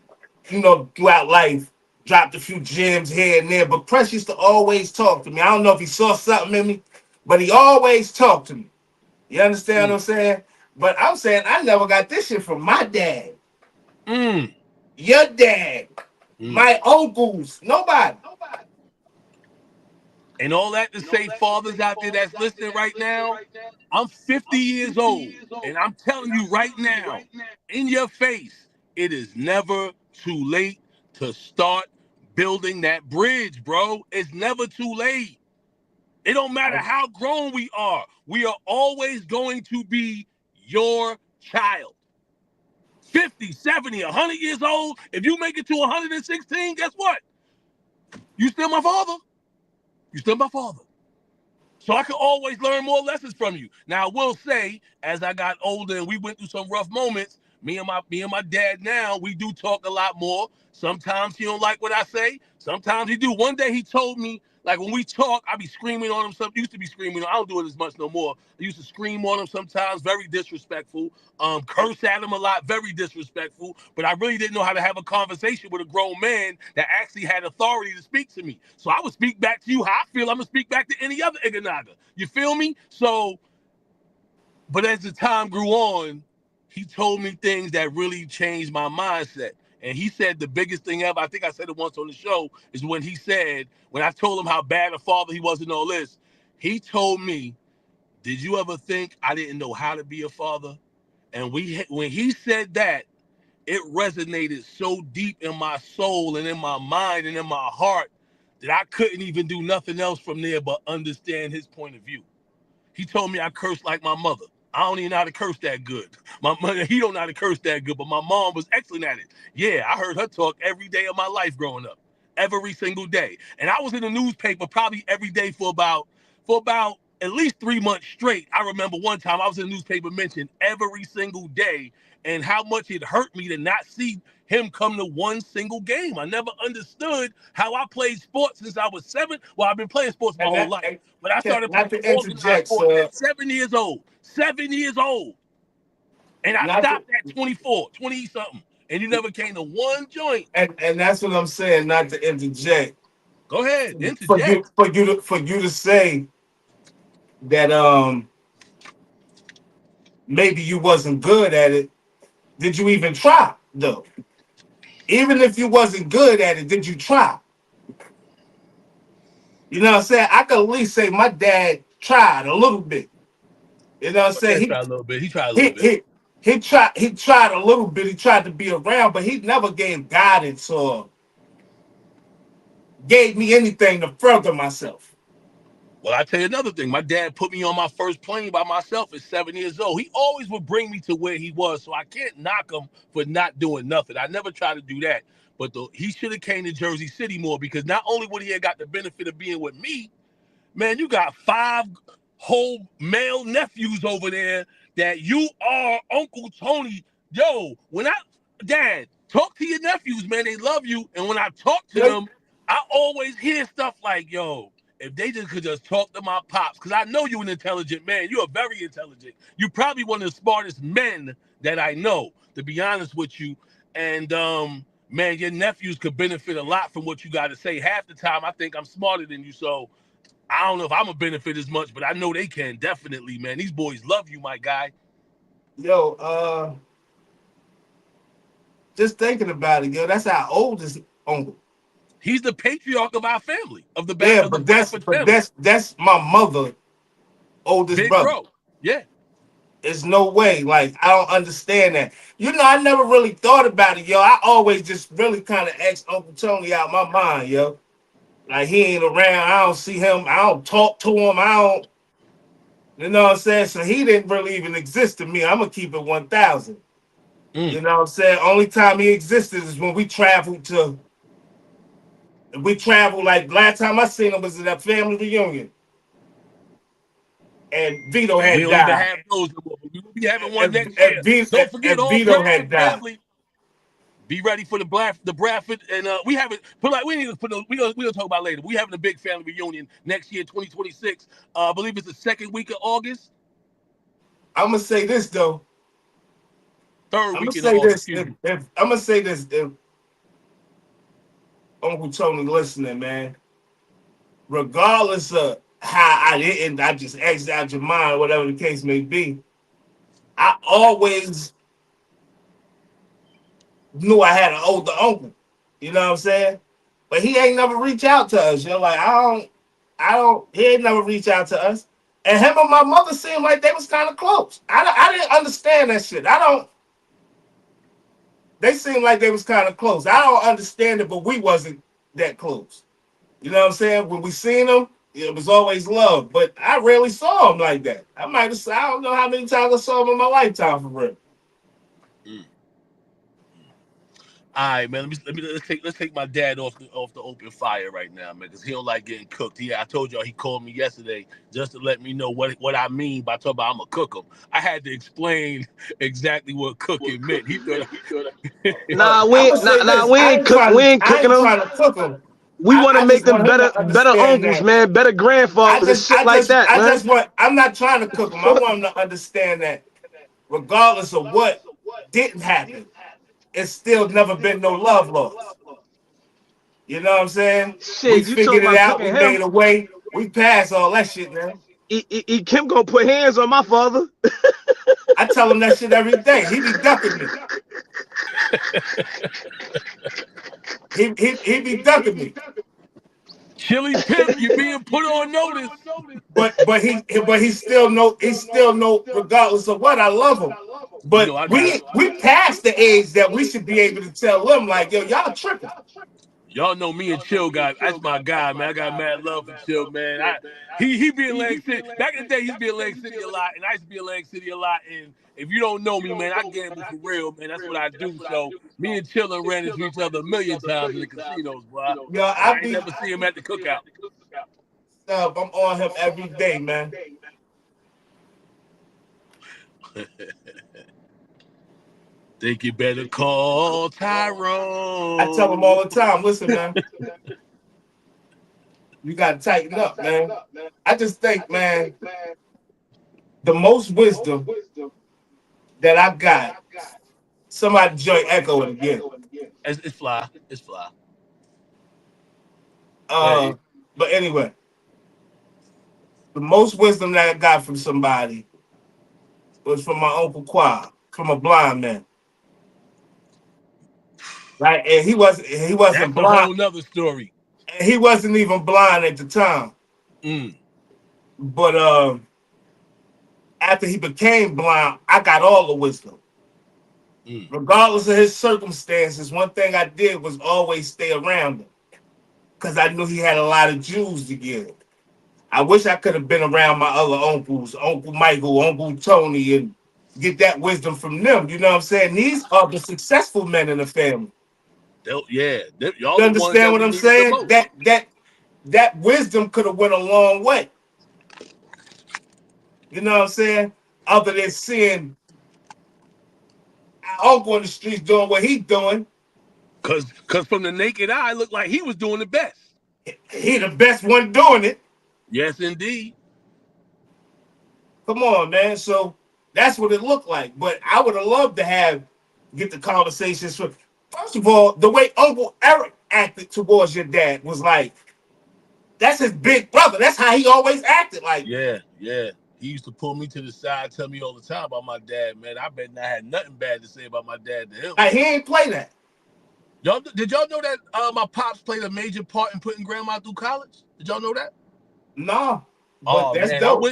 throughout life dropped a few gems here and there. But Press used to always talk to me. I don't know if he saw something in me, but he always talked to me. You understand what I'm saying? But I'm saying I never got this shit from my dad, Mm, your dad, mm. my uncles, nobody. And all that to say, fathers out there that's listening right now, I'm 50 years old, and I'm telling you right now, in your face, it is never too late to start building that bridge, bro. It's never too late. It don't matter how grown we are always going to be your child. 50, 70, 100 years old, if you make it to 116, guess what? You still my father. You still my father. So I can always learn more lessons from you. Now I will say, as I got older and we went through some rough moments, me and my dad now, we do talk a lot more. Sometimes he don't like what I say. Sometimes he do. One day he told me, like when we talk, I be screaming on him. Used to be screaming. I don't do it as much no more. I used to scream on him sometimes, very disrespectful. Curse at him a lot, very disrespectful. But I really didn't know how to have a conversation with a grown man that actually had authority to speak to me. So I would speak back to you how I feel. I'm gonna speak back to any other Iganaga. You feel me? So, but as the time grew on, he told me things that really changed my mindset. And he said the biggest thing ever, I think I said it once on the show, is when he said, when I told him how bad a father he was and all this, he told me, did you ever think I didn't know how to be a father? And when he said that, it resonated so deep in my soul and in my mind and in my heart that I couldn't even do nothing else from there but understand his point of view. He told me I cursed like my mother. I don't even know how to curse that good. My mother, he don't know how to curse that good, but my mom was excellent at it. Yeah, I heard her talk every day of my life growing up, every single day. And I was in the newspaper probably every day for about at least 3 months straight. I remember one time I was in the newspaper mentioned every single day and how much it hurt me to not see him come to one single game. I never understood how I played sports since I was 7. Well, I've been playing sports my And whole that life, but I started not playing to organized interject, sports sir. at 7 years old. 7 years old. And I Not to, stopped at 24, 20 something. And you never came to one joint. and that's what I'm saying. Not to interject. Go ahead, For you interject. to say that maybe you wasn't good at it. Did you even try though? Even if you wasn't good at it, did you try? You know what I'm saying? I could at least say my dad tried a little bit. You know what I'm My dad saying? tried a little bit. He tried a little He bit. he he tried a little bit. He tried to be around, but he never gave guidance or gave me anything to further myself. Well, I tell you another thing. My dad put me on my first plane by myself at 7 years old. He always would bring me to where he was, so I can't knock him for not doing nothing. I never try to do that. but he should have came to Jersey City more because not only would he have got the benefit of being with me, man, you got 5 whole male nephews over there that you are Uncle Tony. Yo, Dad, talk to your nephews, man. They love you. And when I talk to them, I always hear stuff like, yo, if they just could just talk to my pops, because I know you're an intelligent man. You are very intelligent. You're probably one of the smartest men that I know, to be honest with you. And man, your nephews could benefit a lot from what you got to say. Half the time, I think I'm smarter than you, so I don't know if I'm gonna benefit as much, but I know they can definitely, man. These boys love you, my guy. Yo, just thinking about it, yo, that's our oldest uncle. He's the patriarch of our family, of the Yeah, of the but that's my mother, oldest big brother. bro. Yeah. There's no way. Like, I don't understand that. You know, I never really thought about it, yo. I always just really kind of asked Uncle Tony out my mind, yo. Like, he ain't around. I don't see him. I don't talk to him. I don't, you know what I'm saying? So he didn't really even exist to me. I'm going to keep it 1,000. You know what I'm saying? Only time he existed is when we traveled, like, last time I seen him was at that family reunion. And Vito had died. We don't even have those. We will be having one next year. Don't forget all Vito had died. family. Be ready for the Bradford, and we haven't put like we need to put those. We'll talk about later. We having a big family reunion next year, 2026. I believe it's the second week of August. I'm gonna say this though. Third I'm week gonna in August. I'm gonna say this. If Uncle Tony listening, man, regardless of how I just X'd out your mind, whatever the case may be, I always knew I had an older uncle. You know what I'm saying? But he ain't never reach out to us. You're like, he ain't never reach out to us. And him and my mother seemed like they was kind of close. I didn't understand that shit. They seemed like they was kind of close. I don't understand it, but we wasn't that close. You know what I'm saying? When we seen them, it was always love. But I rarely saw him like that. I don't know how many times I saw him in my lifetime for real. All right, man. Let's take my dad off the open fire right now, man, because he don't like getting cooked. I told y'all he called me yesterday just to let me know what I mean by talking about I'm gonna cook him. I had to explain exactly what cooking meant. He thought. We ain't cooking them. Trying to cook them. We want to make them better uncles, man, better grandfathers, shit like that, man. I'm not trying to cook them. I want them to understand that regardless of what didn't happen, it's still never been no love lost. You know what I'm saying? Shit, we figured it out. We made a way. We passed all that shit, man. Kim gonna put hands on my father. I tell him that shit every day. He be ducking me. he be ducking me. Chili Pimp, you're being put on notice. But he still know regardless of what, I love him. But we passed the age that we should be able to tell them like, yo, y'all tripping. Y'all know me and Chill guy. That's my guy, man. I got mad love for Chill, man. He be in Lang City. Back in the day, he used to be in Lang City a lot, and I used to be in Lang City a lot. And if you don't know me, man, I gamble for real, man. That's what I do. So me and Chillin ran into each other a million times in the casinos, bro. Yo, I ain't never see him at the cookout. I'm on him every day, man. Think you better call Tyrone. I tell him all the time, listen, man. You gotta tighten up, man. I just think, man, the most wisdom that I got, somebody join echo it again. It's fly. It's fly. But anyway, the most wisdom that I got from somebody was from my Uncle Quad, from a blind man. Right, and he wasn't That's blind. a whole nother story. And he wasn't even blind at the time. But after he became blind, I got all the wisdom. Regardless of his circumstances, one thing I did was always stay around him because I knew he had a lot of Jews to give. I wish I could have been around my other uncles, Uncle Michael, Uncle Tony, and get that wisdom from them. You know what I'm saying? These are the successful men in the family. Y'all You the ones understand that what we I'm needed the saying? most. That wisdom could have went a long way. You know what I'm saying? Other than seeing our uncle in the streets doing what he's doing, Cause from the naked eye, it looked like he was doing the best. he the best one doing it. Yes, indeed. Come on, man. So that's what it looked like. But I would have loved to get the conversations. First of all, the way Uncle Eric acted towards your dad was like, that's his big brother. That's how he always acted. Like, Yeah. He used to pull me to the side, tell me all the time about my dad, man. I bet I had nothing bad to say about my dad to him. he ain't play that. Did y'all know that my pops played a major part in putting grandma through college? Did y'all know that? No, but Oh that's man, dope.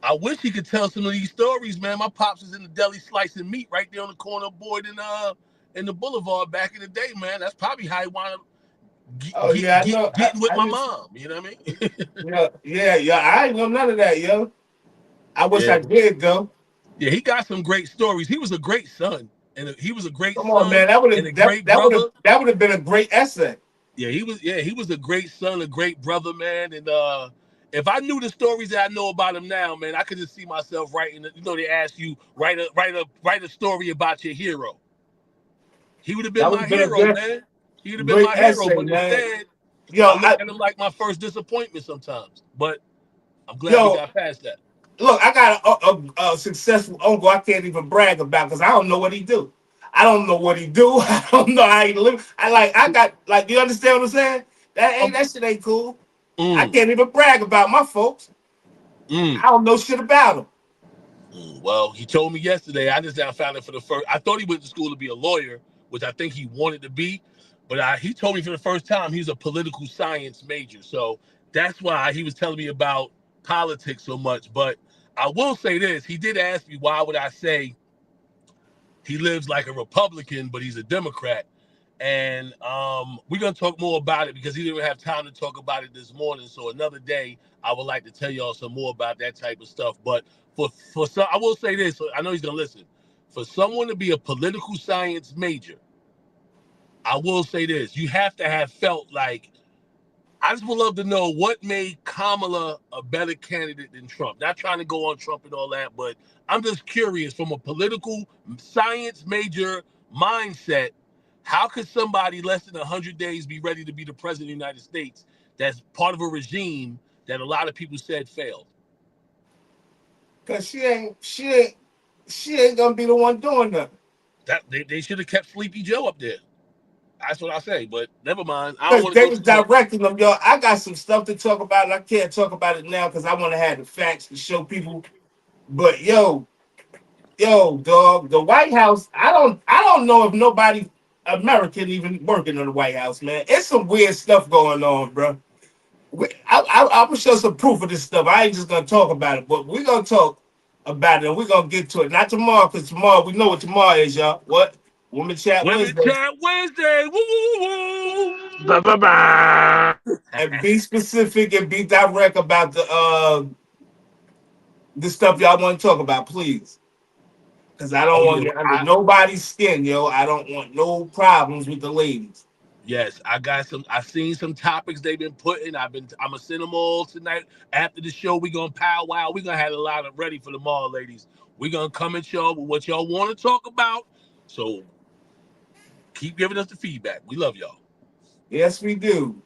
I wish he could tell some of these stories, man. My pops was in the deli slicing meat right there on the corner of Boyd in the Boulevard back in the day, man. That's probably how he wound up Oh yeah, I know. getting with I my just mom. You know what I mean? yeah. I ain't know none of that, yo. I wish Yeah. I did though. Yeah, he got some great stories. He was a great son, and he was a great Come on, man. son That would and a have great brother. that would have been a great essay. Yeah, he was a great son, a great brother, man. And if I knew the stories that I know about him now, man, I could just see myself writing. You know, they ask you write a story about your hero. He would have been That would my have been a hero, man. He would have been great my hero. essay, But man. instead, Yo, I look at him like my first disappointment sometimes. But I'm glad we yo, got past that. look, I got a successful uncle I can't even brag about because I don't know what he do. I don't know what he do. I don't know how he live. I got like you understand what I'm saying? That shit ain't cool. I Mm, can't even brag about my folks. mm. I don't know shit about them. Well, he told me yesterday. I just now found it for the first. I thought he went to school to be a lawyer, which I think he wanted to be, but he told me for the first time he's a political science major. So that's why he was telling me about politics so much. But I will say this: he did ask me why would I say he lives like a Republican, but he's a Democrat. And we're gonna talk more about it because he didn't have time to talk about it this morning. So another day, I would like to tell y'all some more about that type of stuff. But for some, I will say this: so I know he's gonna listen. For someone to be a political science major, I will say this: you have to have felt like. I just would love to know what made Kamala a better candidate than Trump. Not trying to go on Trump and all that, but I'm just curious from a political science major mindset, how could somebody less than 100 days be ready to be the president of the United States that's part of a regime that a lot of people said failed? Cause she ain't gonna be the one doing nothing. That they should have kept Sleepy Joe up there. That's what I say, but never mind. I don't Because want to they go was too much. directing them, yo. I got some stuff to talk about, and I can't talk about it now because I want to have the facts to show people. But dog, the White House. I don't know if nobody American even working in the White House, man. It's some weird stuff going on, bro. I'm gonna show some proof of this stuff. I ain't just gonna talk about it, but we're gonna talk about it, and we're gonna get to it. Not tomorrow, because tomorrow we know what tomorrow is, y'all. What? Women Chat Women Wednesday. Chat Wednesday. Woo, woo, woo. Ba-ba-ba. And be specific and be direct about the stuff y'all want to talk about, please. Because I don't Oh want yeah, to get under nobody's skin, yo. I don't want no problems with the ladies. yes, I got some. I've seen some topics they've been putting. I'm gonna send them all tonight after the show. We gonna powwow. We gonna have a lot of ready for them all, ladies. We gonna come at y'all with what y'all want to talk about. So keep giving us the feedback. We love y'all. Yes, we do.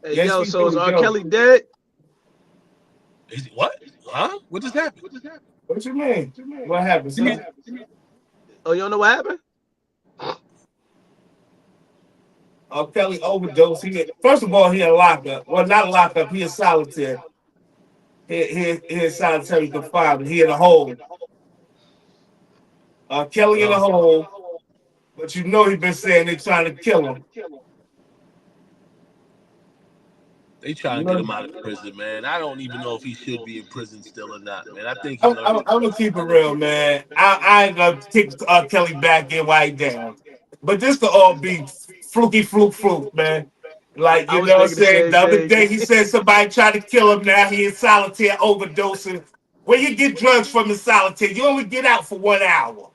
Hey, Yes, yo, we so is do, R. yo. Kelly dead? Is it what? Huh? What just happened? What you mean? What happened, son? Oh, you don't know what happened? Kelly overdose. First of all, he in lockup. Well, not lockup. He in solitary. He in solitary confinement. He in a hole. Kelly in a hole. But you know he been saying they trying to kill him. They trying You to get know, him out of prison, man. I don't even know if he should be in prison still or not, man. I think he I'm, learned I'm, his I'm gonna lesson. keep it real, man. I ain't gonna kick Kelly back in while he down. But this could all be fluke, man. Like, I you was know what I'm thinking the saying? same The other thing. day he said somebody tried to kill him. Now he in solitary overdosing. Where you get drugs from in solitary? You only get out for 1 hour.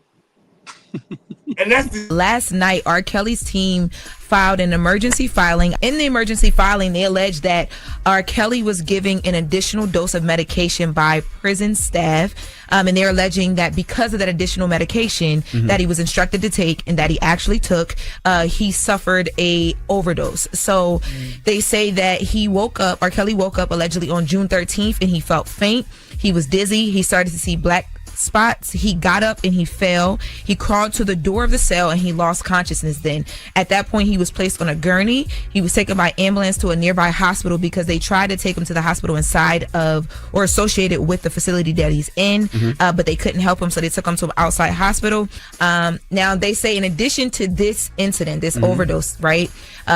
And that's the Last night, R. Kelly's team filed an emergency filing. In the emergency filing, they alleged that R. Kelly was giving an additional dose of medication by prison staff. And they're alleging that because of that additional medication that he was instructed to take and that he actually took, he suffered a overdose. So they say that R. Kelly woke up allegedly on June 13th and he felt faint. He was dizzy. He started to see black spots. He got up and he fell. He crawled to the door of the cell and he lost consciousness. Then at that point he was placed on a gurney. He was taken by ambulance to a nearby hospital because they tried to take him to the hospital inside of or associated with the facility that he's in, but they couldn't help him, so they took him to an outside hospital. Now they say in addition to this incident, this overdose, right,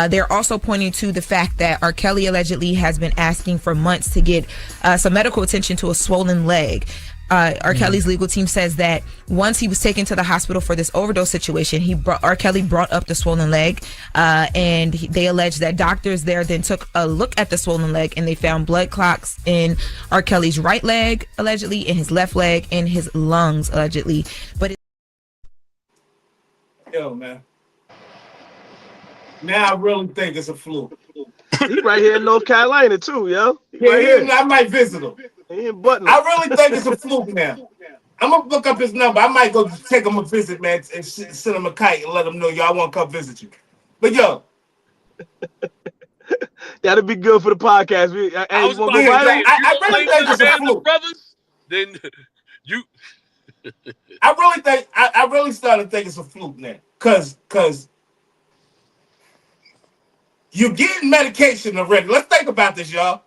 they're also pointing to the fact that R. Kelly allegedly has been asking for months to get some medical attention to a swollen leg. R. Kelly's legal team says that once he was taken to the hospital for this overdose situation, R. Kelly brought up the swollen leg, and they allege that doctors there then took a look at the swollen leg and they found blood clots in R. Kelly's right leg, allegedly, in his left leg, in his lungs, allegedly. But yo, man. Now I really think it's a fluke. He right here in North Carolina too, yo. I might visit him. He in Butler. I really think it's a fluke now. I'm gonna look up his number. I might go take him a visit, man, and send him a kite and let him know, yo, I want to come visit you. But yo, that'd be good for the podcast. I was about to say, I really think it's a fluke. Brothers, then you. I really started to think it's a fluke now, cause you're getting medication already. Let's think about this, y'all.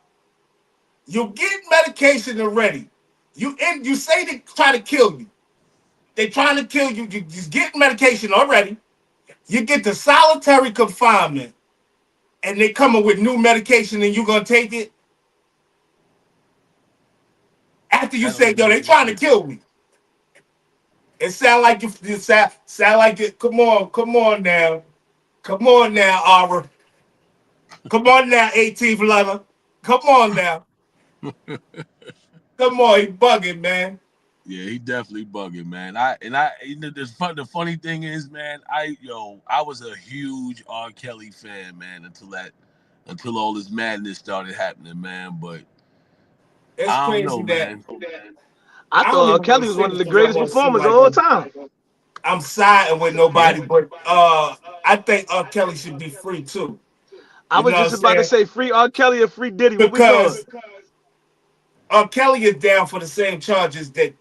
You're getting medication already. You say they try to kill you. They trying to kill you. You're getting medication already. You get to solitary confinement, and they coming with new medication, and you gonna take it after you say, "Yo, they trying to kill me." It sound like you sound like it. Come on now, Aura. Come on now, 18th level. Come on now. Come on, he bugging, man. Yeah, he definitely bugging, man. The funny thing is, man, I was a huge R. Kelly fan, man, until all this madness started happening, man. But it's I crazy don't know, man. I thought R. Kelly was one of the greatest performers of all time. I'm siding with nobody, but I think R. Kelly should be free too. I was just about to say free R. Kelly or free Diddy. Because R. Kelly is down for the same charges that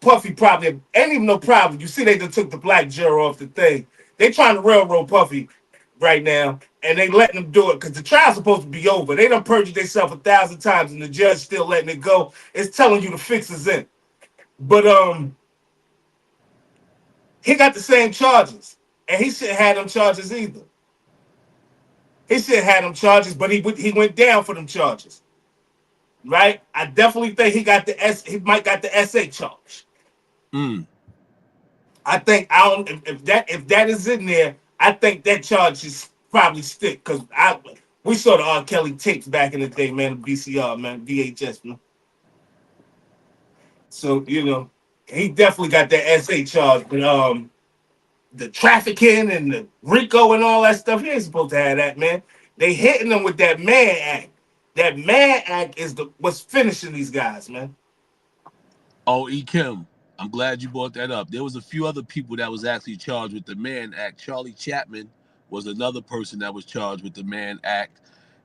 Puffy probably ain't even no problem. You see, they just took the black juror off the thing. They trying to railroad Puffy right now, and they letting them do it because the trial's supposed to be over. They done perjured themselves 1,000 times, and the judge still letting it go. It's telling you the fix is in. But he got the same charges, and he shouldn't have them charges either. He shouldn't have them charges, but he went down for them charges. Right? I definitely think he might got the SA charge. I think if that is in there, I think that charge is probably stick because we saw the R. Kelly tapes back in the day, man, the VCR, man, VHS, man. So he definitely got that SA charge, but the trafficking and the RICO and all that stuff, he ain't supposed to have that, man. They hitting them with that Mann Act. That Mann Act is what's finishing these guys, man. Oh, E. Kim, I'm glad you brought that up. There was a few other people that was actually charged with the Mann Act. Charlie Chapman was another person that was charged with the Mann Act.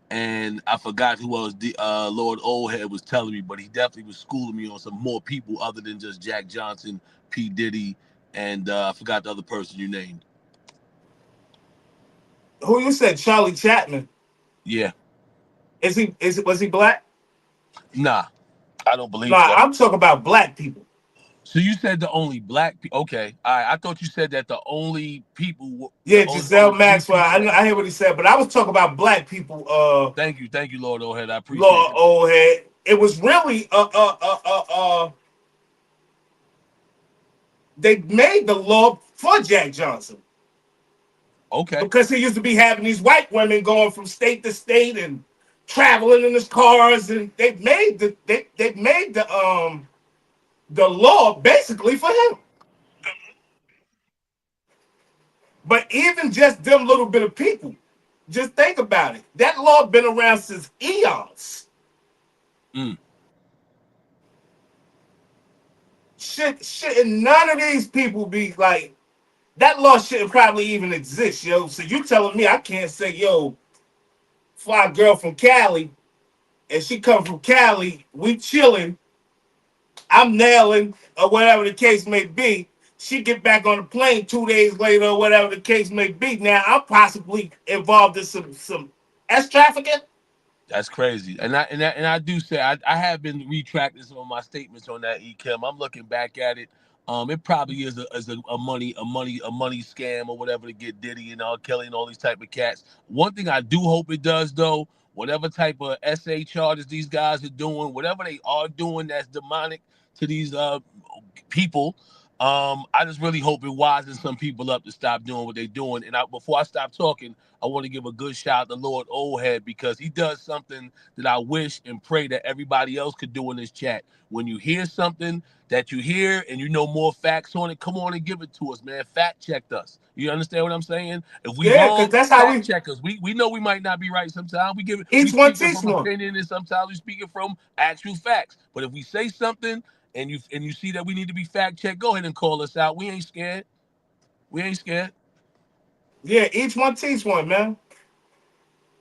And I forgot who else Lord Oldhead was telling me, but he definitely was schooling me on some more people other than just Jack Johnson, P. Diddy, and I forgot the other person you named. Who you said? Charlie Chapman. Yeah. Was he black? Nah, I don't believe so. I'm talking about black people. So you said the only black people? Okay, all right. I thought you said that the only people. Yeah, Giselle Maxwell. I hear what he said, but I was talking about black people. Thank you, Lord Oldhead. I appreciate Lord Oldhead. It was really they made the law for Jack Johnson. Okay. Because he used to be having these white women going from state to state and traveling in his cars, and they made the law basically for him. But even just them little bit of people, just think about it. That law been around since eons. Mm. Shit, and none of these people be like, that law shouldn't probably even exist, yo. So you telling me I can't say, yo, fly girl from Cali, and she come from Cali, we chilling, I'm nailing, or whatever the case may be. She get back on the plane 2 days later, or whatever the case may be. Now I'm possibly involved in some S trafficking. That's crazy, and I do say I have been retracting some of my statements on that, Ekim. I'm looking back at it. It probably is a money scam or whatever to get Diddy and R. Kelly and all these type of cats. One thing I do hope it does though, whatever type of SA charges these guys are doing, whatever they are doing that's demonic to these people. I just really hope it wisens some people up to stop doing what they're doing. And before I stop talking, I want to give a good shout out to Lord Oldhead because he does something that I wish and pray that everybody else could do in this chat. When you hear something that you hear and you know more facts on it, come on and give it to us, man. Fact check us. You understand what I'm saying? If we Yeah, because wrong, that's how fact we check us. We know we might not be right sometimes. We each one speaking teach from one. opinion and sometimes we speaking from actual facts. But if we say something and you see that we need to be fact checked, go ahead and call us out. We ain't scared. We ain't scared. Yeah, each one teach one, man.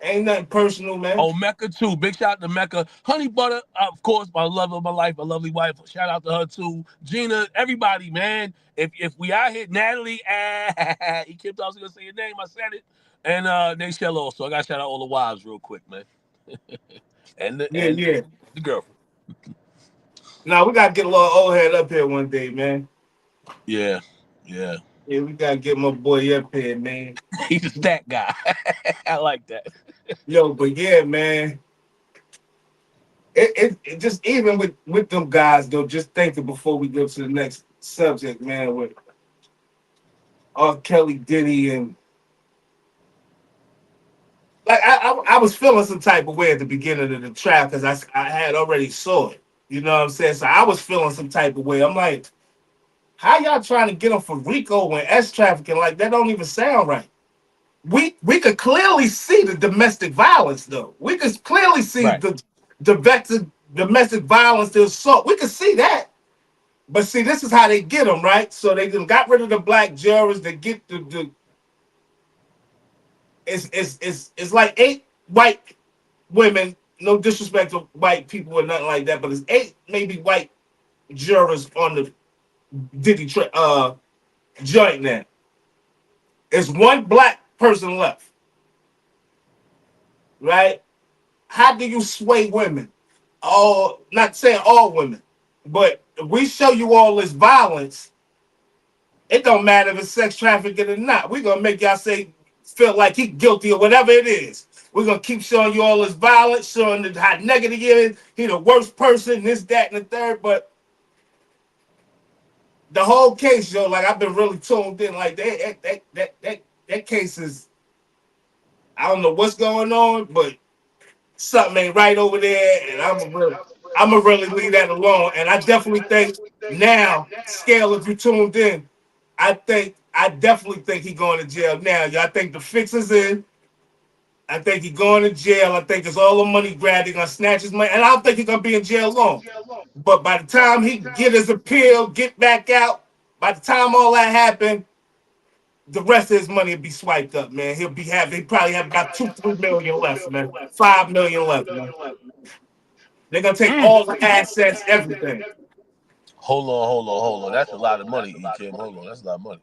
Ain't nothing personal, man. Oh, Mecca too. Big shout out to Mecca. Honey Butter, of course, my love of my life, my lovely wife. Shout out to her too. Gina, everybody, man. If we out here, Natalie, he kept also gonna say your name. I said it. And Nayshell also. I gotta shout out all the wives real quick, man. and the Yeah, and yeah. the girlfriend. Now we gotta get a little old head up here one day, man. Yeah, yeah. Yeah, we gotta get my boy up here, man. He's a stat guy. I like that. Yo, but yeah, man. It just even with them guys though, just thinking before we go to the next subject, man, with R. Kelly, Diddy, and like I was feeling some type of way at the beginning of the trial because I had already saw it. You know what I'm saying? So I was feeling some type of way. I'm like, how y'all trying to get them for RICO and S trafficking? Like that don't even sound right. We could clearly see the domestic violence though. We could clearly see Right. the domestic violence, the assault. We could see that. But see, this is how they get them, right? So they done got rid of the black jurors. They get the it's like 8 white women. No disrespect to white people or nothing like that, but it's 8 maybe white jurors on the Diddy joint now. It's 1 black person left, right? How do you sway women? All not saying all women, but if we show you all this violence, it don't matter if it's sex trafficking or not. We're gonna make y'all say feel like he guilty or whatever it is. We're gonna keep showing you all this violence, showing how negative he is. He the worst person, this, that, and the third. But the whole case, yo, like I've been really tuned in. Like that case is, I don't know what's going on, but something ain't right over there, and I'm gonna really leave that alone. And I definitely think now, scale, if you tuned in, I definitely think he going to jail now. I think the fix is in. I think he going to jail. I think it's all the money grab. They're gonna snatch his money, and I don't think he's gonna be in jail long. But by the time he get his appeal, get back out, by the time all that happened, the rest of his money will be swiped up, man. They probably have about 2-3 million left, man. 5 million left, man. They're gonna take all the assets, everything. Hold on. That's a lot of money, Kim. Hold on, that's a lot of money.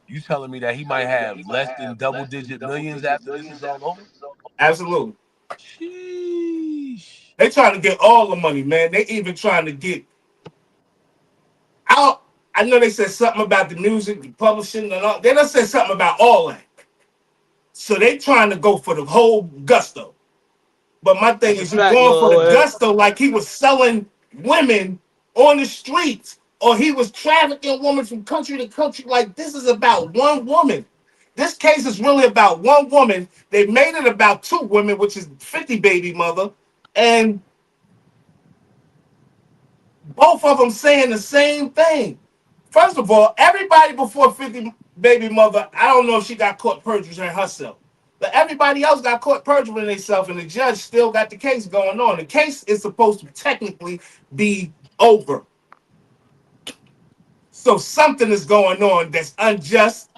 You telling me that he might have less than double-digit millions after this is all over? Absolutely. Sheesh. They trying to get all the money, man. They even trying to get out. I know they said something about the music, the publishing, and all. They done said something about all that. So they trying to go for the whole gusto. But my thing is, you going for the gusto like he was selling women on the streets, or he was trafficking women from country to country. Like this is about one woman. This case is really about one woman. They made it about 2 women, which is 50 baby mother, and both of them saying the same thing. First of all, everybody before 50 baby mother, I don't know if she got caught perjuring herself. But everybody else got caught perjuring themselves, and the judge still got the case going on. The case is supposed to technically be over. So something is going on that's unjust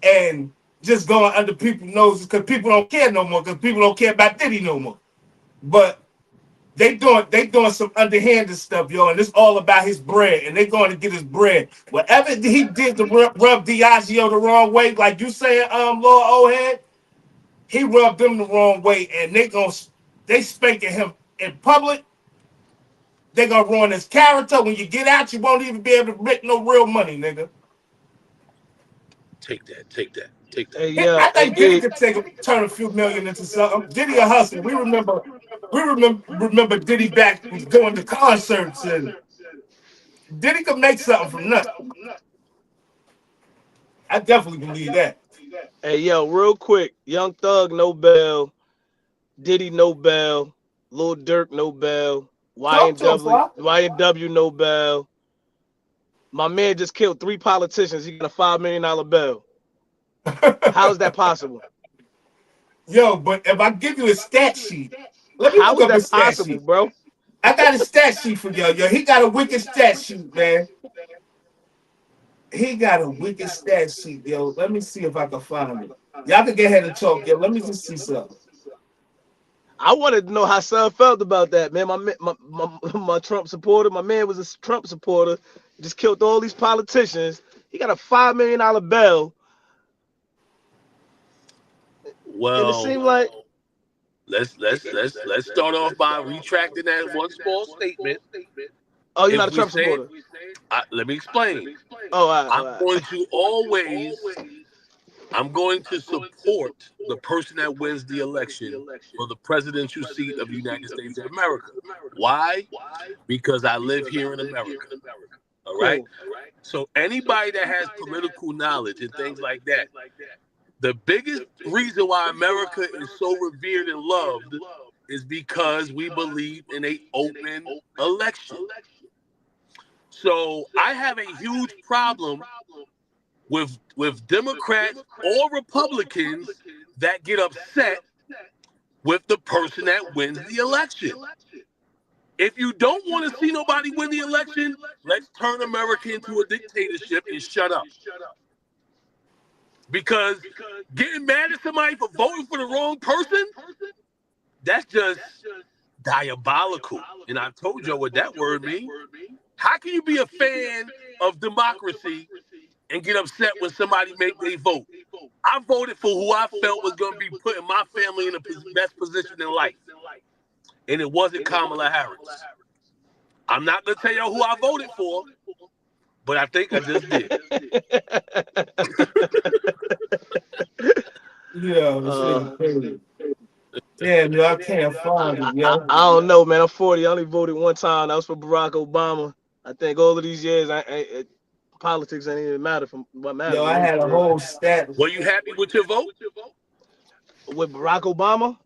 and just going under people's noses because people don't care no more, because people don't care about Diddy no more. But they doing some underhanded stuff, yo, and it's all about his bread, and they're going to get his bread. Whatever he did to rub Diageo the wrong way, like you saying, Lord Oldhead, he rubbed them the wrong way, and they spanking him in public. They're gonna ruin his character. When you get out, you won't even be able to make no real money, nigga. Take that. Hey, I think Diddy hey, could turn a few million into something. Diddy a hustler. We remember Diddy back going to concerts, and Diddy could make something from nothing. I definitely believe that. hey, yo, real quick. Young Thug, no bail. Diddy, no bail. Lil Durk, no bail. Talk to him, Fly. YNW, no bail. My man just killed 3 politicians. He got a $5 million bail. How is that possible? Yo, but if I give you a stat sheet, let me How look is up that his stat possible, sheet. bro? I got a stat sheet for yo. Yo, he got a wicked stat sheet, man. He got a wicked stat sheet, yo. Let me see if I can find it. Y'all can get ahead and talk, yo. Let me just see something. I wanted to know how Son felt about that, man. My Trump supporter, my man was a Trump supporter. Just killed all these politicians. He got a $5 million bail. And it Well, seemed like, let's start off by retracting that one small statement. oh, you're If not a we Trump say, supporter. let me explain. Oh, all right, all I'm right. going to always, I'm going to support the person that wins the election for the presidential seat of the United States of America. Why? Because I live here in America. All right. Cool. So anybody that has political knowledge and things like that, the biggest reason why America is so revered and loved is because we believe in an open election. So I have a huge problem with Democrats or Republicans that get upset with the person that wins the election. If you don't want to see nobody win the election, let's turn America into a dictatorship and shut up. Because getting mad at somebody for voting for the wrong person, that's just diabolical. And I told you what that word means. How can you be a fan of democracy and get upset when somebody make their vote? I voted for who I felt was going to be putting my family in the best position in life. And it wasn't Kamala Harris. I'm not going to tell y'all who I voted for, but I think I just did. Damn, yo, I can't find it, yo. I don't know, man. I'm 40. I only voted one time. That was for Barack Obama. I think all of these years, politics ain't even matter from what matters. Yo, I had a whole stat. Were you happy with your vote? With Barack Obama?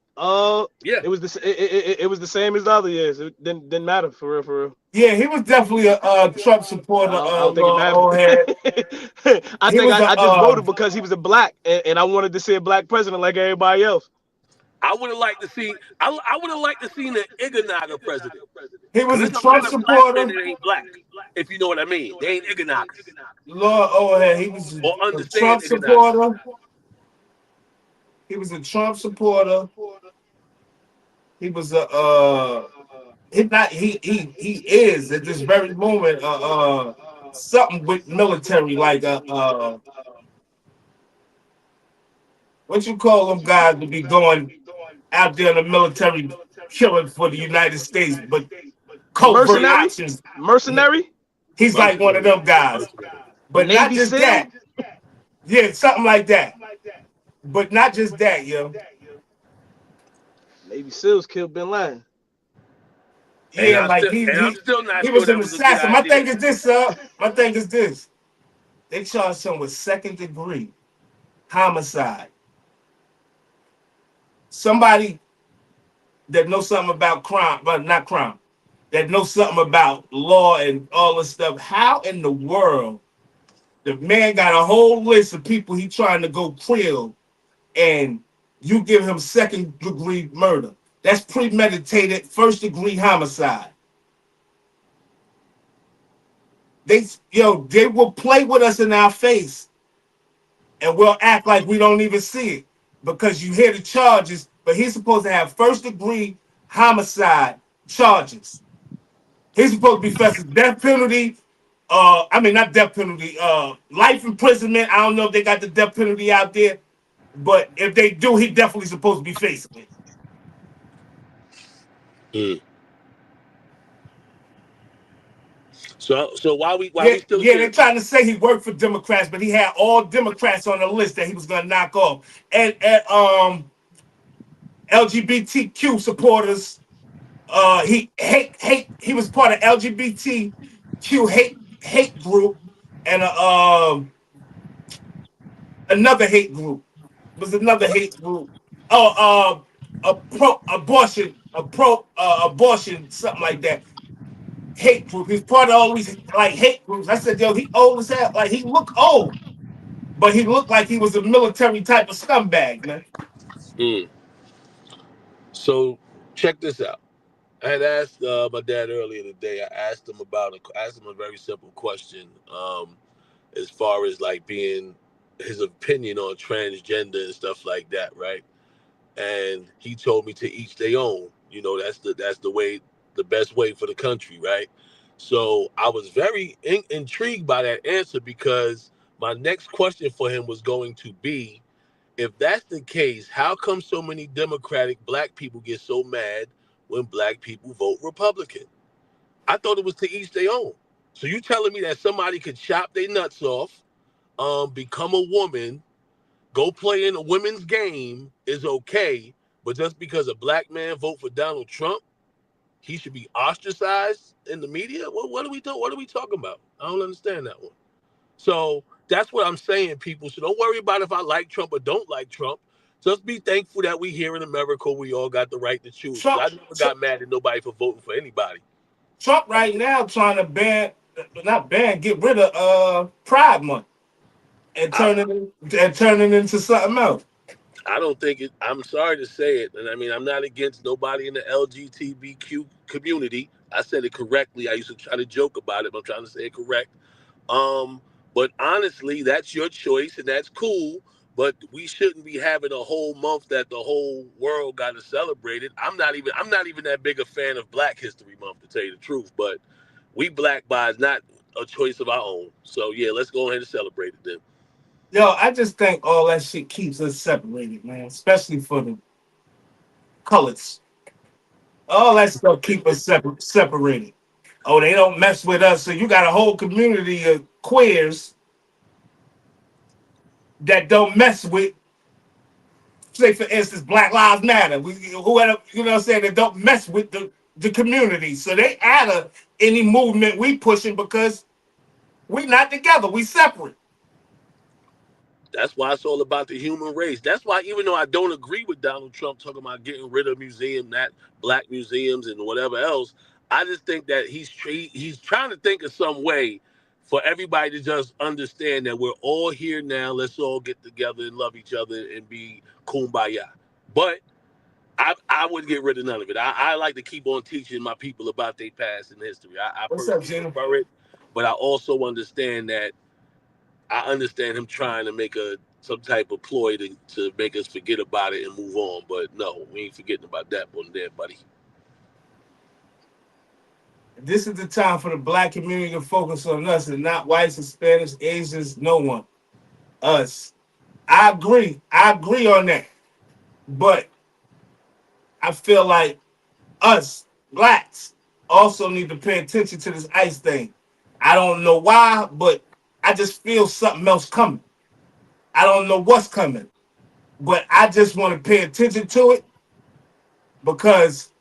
Yeah. It was the same as the other years. It didn't matter for real. Yeah, he was definitely a Trump supporter. I don't think it mattered. I just voted because he was a black, and I wanted to see a black president like everybody else. I would have liked to see. I would have liked to see an Iganaga president. He was a Trump supporter. Black ain't black, if you know what I mean. They ain't Iganagas. Lord Oldhead, he was a Trump supporter. He was a Trump supporter. He was he is at this very moment something with military, like what you call them guys to be going out there in the military killing for the United States, but covert actions. Mercenary? He's like one of them guys. But Navy not just SEAL? that. Yeah, something like that. But not just that, yo. Navy SEALs killed Bin Laden. Yeah, like he was an assassin. My thing is this, my thing is this. They charged him with 2nd degree homicide. Somebody that knows something about crime, but not crime, that knows something about law and all this stuff. How in the world The man got a whole list of people he trying to go kill, and you give him second degree murder. That's premeditated first degree homicide. They will play with us in our face, and we'll act like we don't even see it because you hear the charges, but he's supposed to have first degree homicide charges. He's supposed to be facing death penalty. Not death penalty. Life imprisonment. I don't know if they got the death penalty out there, but if they do, he definitely supposed to be facing it. Mm. So why we still they're trying to say he worked for Democrats, but he had all Democrats on the list that he was going to knock off, and LGBTQ supporters. He was part of LGBTQ hate group, and another hate group. Was another hate group. A pro abortion, something like that. Hate group. He's part of all these like hate groups. I said, yo, he old as hell. Like he looked old, but he looked like he was a military type of scumbag, man. Mm. So check this out. I had asked my dad earlier today. I asked him a very simple question, as far as like being his opinion on transgender and stuff like that, right? And he told me to each their own. You know, that's the way, the best way for the country, right? So I was very intrigued by that answer because my next question for him was going to be, if that's the case, how come so many Democratic black people get so mad when black people vote Republican? I thought it was to each their own. So you telling me that somebody could chop their nuts off, become a woman, go play in a women's game is okay, but just because a black man vote for Donald Trump, he should be ostracized in the media? What are we doing? What are we talking about? I don't understand that one. So that's what I'm saying, people. So don't worry about if I like Trump or don't like Trump. Just be thankful that we here in America, we all got the right to choose. I never got mad at nobody for voting for anybody. Trump right now trying to get rid of Pride Month and turn it into something else. I don't think it. I'm sorry to say it, and I mean I'm not against nobody in the LGBTQ community. I said it correctly. I used to try to joke about it, but I'm trying to say it correct. But honestly, that's your choice, and that's cool. But we shouldn't be having a whole month that the whole world got to celebrate it. I'm not even that big a fan of Black History Month, to tell you the truth. But we black by is not a choice of our own. So yeah, let's go ahead and celebrate it then. Yo, I just think all that shit keeps us separated, man. Especially for the colors. All that stuff keep us separated. Oh, they don't mess with us. So you got a whole community of queers that don't mess with, say for instance, Black Lives Matter. Whoever, you know what I'm saying, that don't mess with the community. So they add any movement we pushing because we not together. We separate. That's why it's all about the human race. That's why, even though I don't agree with Donald Trump talking about getting rid of black museums and whatever else, I just think that he's trying to think of some way for everybody to just understand that we're all here now. Let's all get together and love each other and be kumbaya. But I wouldn't get rid of none of it. I like to keep on teaching my people about their past and history. I personally prefer it, but I also understand that. I understand him trying to make some type of ploy to make us forget about it and move on. But no, we ain't forgetting about that one there, buddy. This is the time for the black community to focus on us and not whites, Hispanics, Asians, no one. Us. I agree on that. But I feel like us, blacks, also need to pay attention to this ICE thing. I don't know why, but I just feel something else coming. I don't know what's coming, but I just want to pay attention to it because,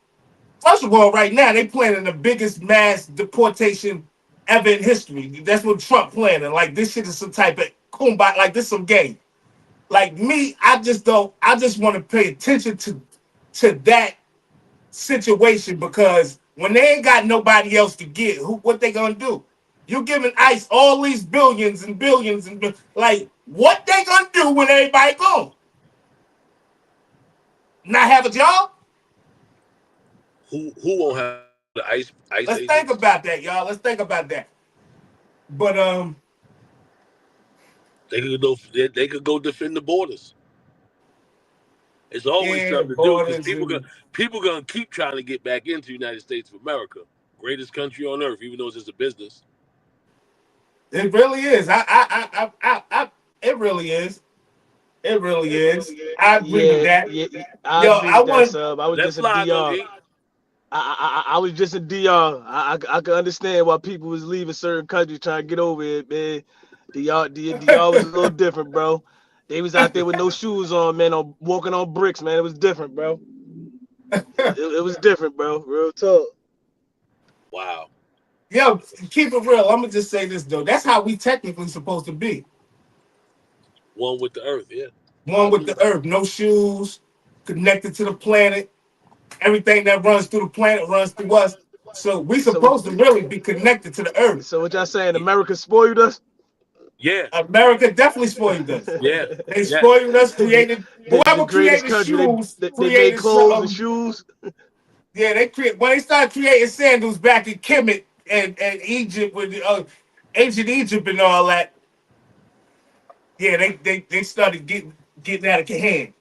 first of all, right now, they planning the biggest mass deportation ever in history. That's what Trump planning. Like, this shit is some type of kumbaya, like this some game. Like me, I just want to pay attention to that situation because when they ain't got nobody else to get, what they gonna do? You giving ICE all these billions and billions and like, what they gonna do when everybody go? Not have a job? Who won't have the ice Let's agents? think about that, y'all. Let's think about that. But They could go defend the borders. It's always yeah, something to do because borders and people gonna keep trying to get back into the United States of America, greatest country on earth, even though it's just a business. it really is. It really is. It really is. I agree with that. Yeah, I Yo, agree I with that, want. sub. I was Let's just in fly though, DR. E. I was just in DR. I could understand why people was leaving certain countries trying to get over it, man. DR was a little different, bro. They was out there with no shoes on, man, on walking on bricks, man. It was different, bro. It was different, bro. Real talk. Wow. Yo, keep it real. I'm gonna just say this though. That's how we technically supposed to be. One with the earth, yeah. One with the earth, no shoes, connected to the planet. Everything that runs through the planet runs through us. So we supposed to really be connected to the earth. So what y'all saying? America spoiled us? Yeah. America definitely spoiled us. Yeah. They spoiled us, created The whoever greatest created country. shoes, They made created clothes and something. shoes. Yeah, when they started creating sandals back in Kemet and Egypt with ancient Egypt and all that. Yeah, they started getting out of hand.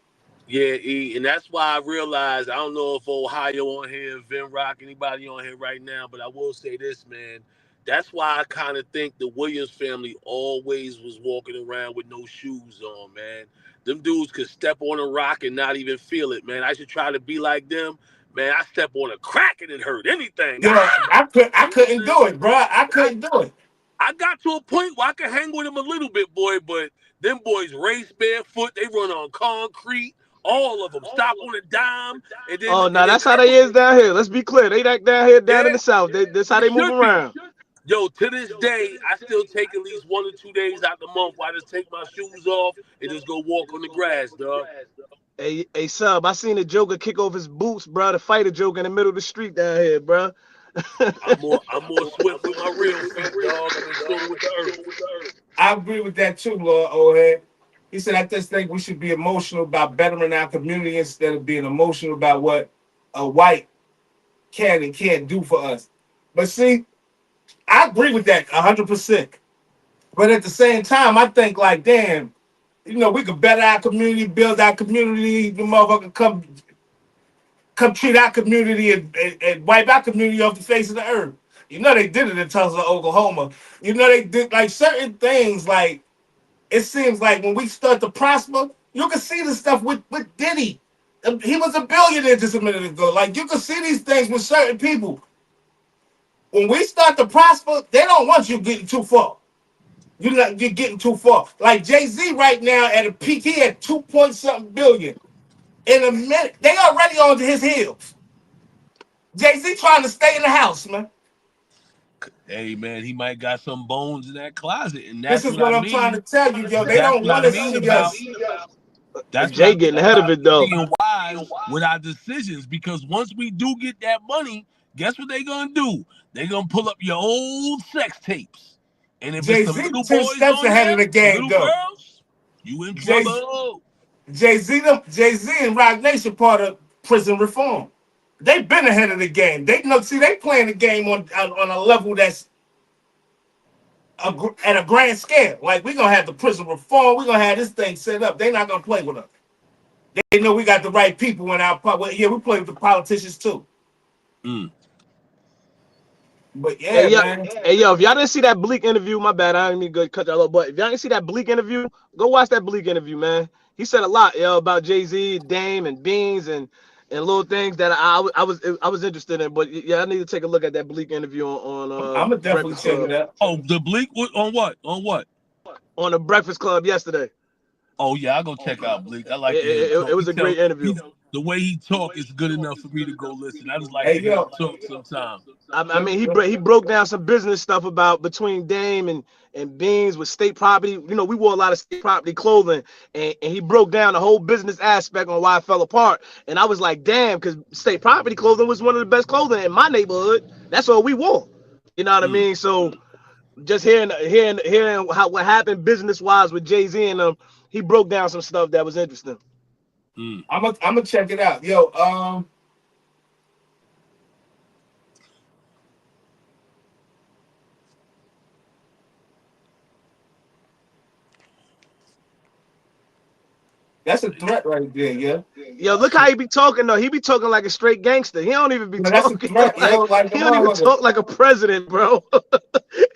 Yeah, E, and that's why I realized I don't know if Ohio on here, Vin Rock, anybody on here right now, but I will say this, man. That's why I kind of think the Williams family always was walking around with no shoes on, man. Them dudes could step on a rock and not even feel it, man. I should try to be like them. Man, I step on a crack and it hurt anything. Yo, I couldn't do it, bro. I couldn't do it. I got to a point where I could hang with them a little bit, boy, but them boys race barefoot. They run on concrete. All of them stop on a dime. And then, Oh, no, that's how they is down here. Let's be clear. They like down here, down in the South. That's how they move should be. around. Yo, to this day, I still take at least 1 or 2 days out the month where I just take my shoes off and just go walk on the grass, dog. Hey, sub, I seen a Joker kick off his boots, bro, to fight a Joker in the middle of the street down here, bro. I'm more swift with my real feet, dog. I'm in tune with the earth. I agree with that too, Lord O'Head. He said, I just think we should be emotional about bettering our community instead of being emotional about what a white can and can't do for us. But see, I agree with that 100%. But at the same time, I think like, damn, we could better our community, build our community. The motherfucker come treat our community and wipe our community off the face of the earth. They did it in Tulsa, Oklahoma. They did like certain things. Like it seems like when we start to prosper, you can see the stuff with Diddy. He was a billionaire just a minute ago. Like you can see these things with certain people. When we start to prosper, they don't want you getting too far. You're getting too far. Like Jay-Z right now at a peak, he had 2-point-something billion. In a minute, they already on his heels. Jay-Z trying to stay in the house, man. Hey, man, he might got some bones in that closet, and that's this is what I'm trying to tell you, yo. They That's don't what want I to mean see about. us. That's Jay getting ahead of it though. Being wise with our decisions, because once we do get that money, guess what they gonna do? They gonna pull up your old sex tapes, and if it's some Jay-Z little 10 boys steps on ahead there, of the game, little though. girls, you in trouble. Jay-Z and Rock Nation part of prison reform. They've been ahead of the game. They playing the game on a level that's at a grand scale. Like we're gonna have the prison reform. We're gonna have this thing set up. They're not gonna play with us. They know we got the right people in our part. Well, yeah, we play with the politicians too. But yeah, man. Hey, yo, if y'all didn't see that Bleak interview, my bad, I didn't mean to cut y'all off, but if y'all didn't see that Bleak interview, go watch that Bleak interview, man. He said a lot, about Jay-Z, Dame, and Beans, and little things that I was interested in. But yeah, I need to take a look at that Bleak interview on I'm gonna definitely check it out. Oh, the Bleak on what? On what? On the Breakfast Club yesterday. Oh yeah, I'll go check out Bleak. I like it. It was a great interview. The way he talk is good enough for me to go listen. I just like to hear him talk sometimes. I mean, he broke down some business stuff about between Dame and Beans with state property. We wore a lot of state property clothing, and he broke down the whole business aspect on why it fell apart. And I was like, damn, because state property clothing was one of the best clothing in my neighborhood. That's all we wore. You know what I mean? So Just hearing how what happened business wise with Jay-Z and them, he broke down some stuff that was interesting. I'm gonna check it out. Yo, that's a threat right there, yeah. Yo, look how he be talking though. He be talking like a straight gangster. He don't even be No, that's a talking threat, like yo, like the he don't even motherfucker. talk like a president, bro.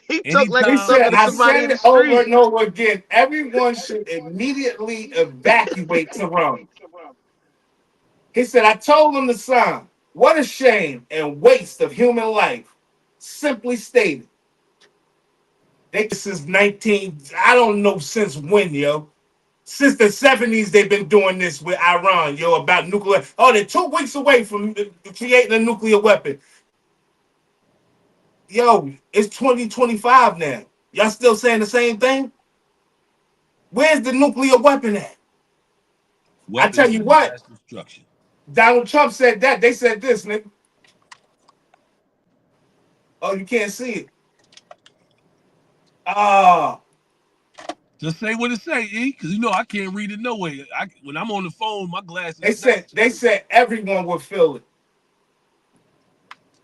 He talk like He he's Anytime, talking said, to I somebody said in the it over street. and over again. Everyone should immediately evacuate Tehran. He said, I told them to sign. What a shame and waste of human life. Simply stated. They since 19, I don't know since when, yo. Since the 70s, they've been doing this with Iran, yo, about nuclear. Oh, they're 2 weeks away from creating a nuclear weapon. Yo, it's 2025 now. Y'all still saying the same thing? Where's the nuclear weapon at? I weapons tell you of what, mass destruction. Donald Trump said that. They said this, nigga. Oh, you can't see it. Ah, Just say what it say, E, because you know I can't read it no way. When I'm on the phone, my glasses. they said everyone would feel it.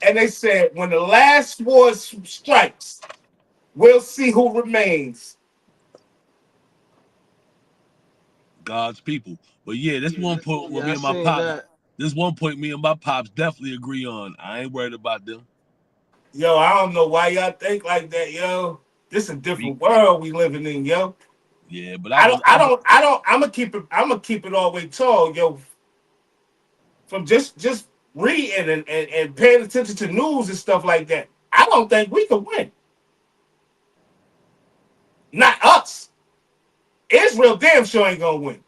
And they said when the last war strikes, we'll see who remains. God's people. But yeah, this one point with Yeah, me I and my seen pops. that. This one point me and my pops definitely agree on. I ain't worried about them. Yo, I don't know why y'all think like that, yo. This a different world we living in, yo. Yeah, but I'm gonna keep it all the way tall, yo. From just reading and paying attention to news and stuff like that. I don't think we can win. Not us. Israel damn sure ain't gonna win.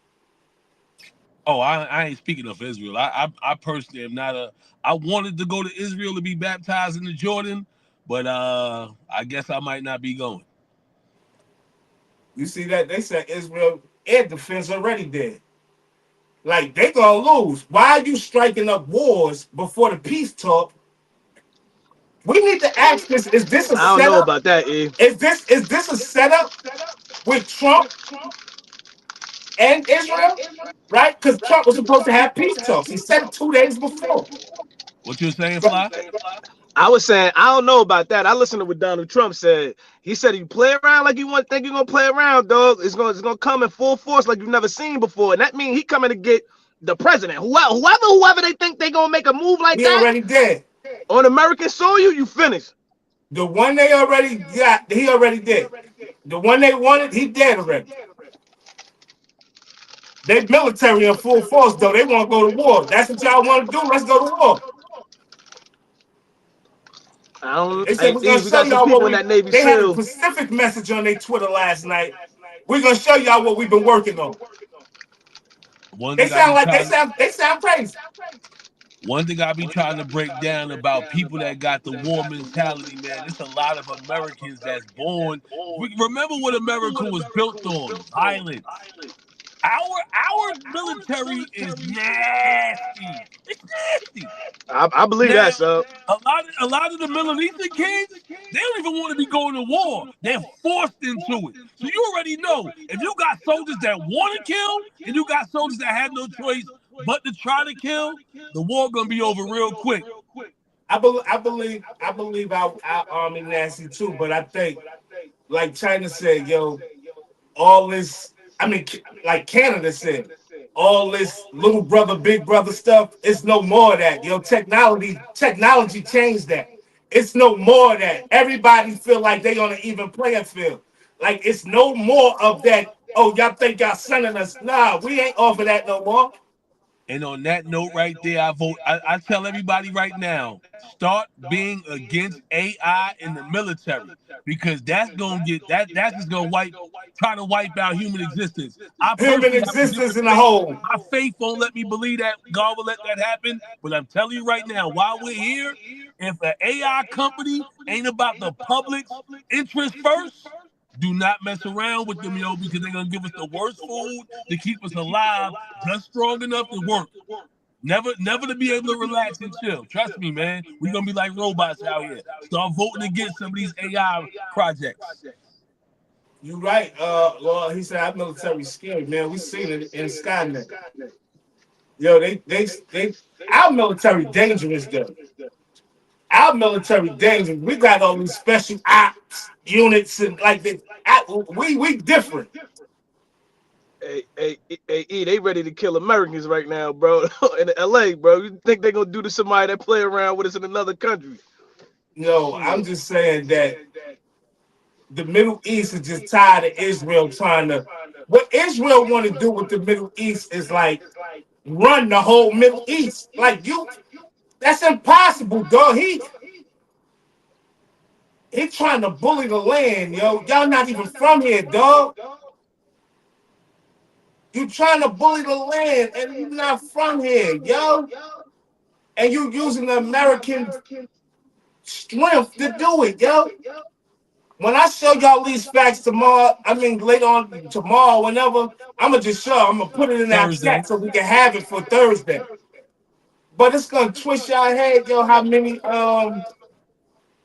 Oh, I ain't speaking of Israel. I personally am not a. I wanted to go to Israel to be baptized in the Jordan, but I guess I might not be going. You see that? They said Israel air defense already dead. Like they gonna lose. Why are you striking up wars before the peace talk? We need to ask this: is this a I don't know setup? about that, E. Is this a setup with Trump and Israel? Right? Because Trump was supposed to have peace talks. He said it 2 days before. What you saying, Fly? I was saying I don't know about that. I listened to what Donald Trump said. He said you play around like you want think you're gonna play around, dog. It's gonna come in full force like you've never seen before. And that means he coming to get the president. Whoever they think they gonna make a move like He that already dead. on American soil, you finished. The one they already got, he already dead. The one they wanted, he dead already. They military in full force, though. They want to go to war. That's what y'all want to do. Let's go to war. I don't. They said Hey, we're gonna E, we show got some y'all what people in we. that Navy They had a SEAL. Pacific message on their Twitter last night. We're gonna show y'all what we've been working on. One They thing I be sound like trying. they sound crazy. One thing I be trying to break down about people that got the war mentality, man. It's a lot of Americans that's born. Remember what America was built on: violence. Our military is nasty. It's nasty. I believe that, Now, so. a lot of the Middle Eastern kids, they don't even want to be going to war. They're forced into it. So you already know if you got soldiers that want to kill and you got soldiers that have no choice but to try to kill, the war gonna be over real quick. I believe our army nasty too, but I think, like China said, yo, all this. I mean, like Canada said, all this little brother, big brother stuff. It's no more of that. Yo, technology changed that. It's no more of that. Everybody feel like they on an even playing field. Like it's no more of that. Oh, y'all think y'all sending us? Nah, we ain't offer that no more. And on that note, right there, I vote. I tell everybody right now, start being against AI in the military because that's gonna get that. That's just gonna try to wipe out human existence. I Human personally have a existence different in a faith. whole. My faith won't let me believe that God will let that happen. But I'm telling you right now, while we're here, if an AI company ain't about the public's interest first, do not mess around with them, yo, because they're gonna give us the worst food to keep us alive, just strong enough to work. Never to be able to relax and chill. Trust me, man. We're gonna be like robots out here. Start voting against some of these AI projects. You right. Well, he said our military scary, man. We seen it in Skynet. Yo, they our military dangerous though. Our military dangerous. We got all these special ops units and like this. We different. Hey, they ready to kill Americans right now, bro. In LA, bro. You think they gonna do to somebody that play around with us in another country? No, I'm just saying that the Middle East is just tired of Israel trying to. What Israel want to do with the Middle East is like run the whole Middle East. Like that's impossible, dog. He trying to bully the land, yo. Y'all not even from here, dog. You trying to bully the land, and you're not from here, yo. And you using the American strength to do it, yo. When I show y'all these facts tomorrow, I mean later on tomorrow, whenever, I'm gonna put it in that chat so we can have it for Thursday. But it's gonna twist y'all head, yo, how many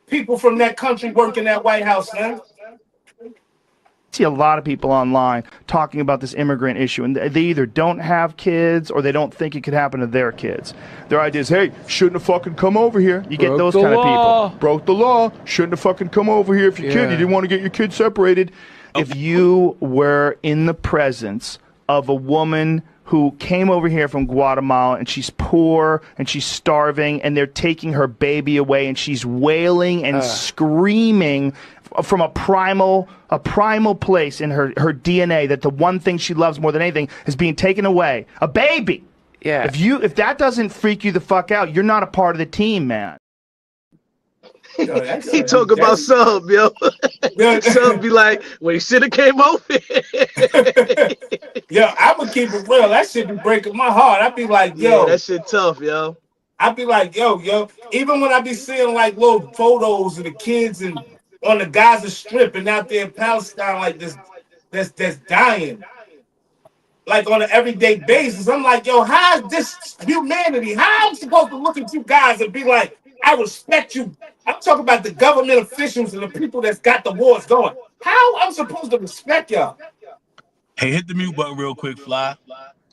people from that country work in that White House, man. See a lot of people online talking about this immigrant issue, and they either don't have kids or they don't think it could happen to their kids. Their idea is, hey, shouldn't have fucking come over here. You get those kind of people. Broke the law. Shouldn't have fucking come over here if your kid, you didn't want to get your kid separated. If you were in the presence of a woman who came over here from Guatemala and she's poor and she's starving and they're taking her baby away and she's wailing and screaming from a primal place in her DNA that the one thing she loves more than anything is being taken away. A baby. Yeah. If that doesn't freak you the fuck out, you're not a part of the team, man. Yo, He talk about Sub, yo. Sub be like, well, he should have came over here. Yo, I'm gonna keep it real. That shit be breaking my heart. I be like, yo, yeah, that shit tough, yo. I be like, yo. Even when I be seeing like little photos of the kids and on the Gaza Strip and out there in Palestine like this, that's dying. Like on an everyday basis, I'm like, yo, how is this humanity? How am I supposed to look at you guys and be like, I respect you? I'm talking about the government officials and the people that's got the wars going. How I'm supposed to respect y'all? Hey, hit the mute button real quick, Fly.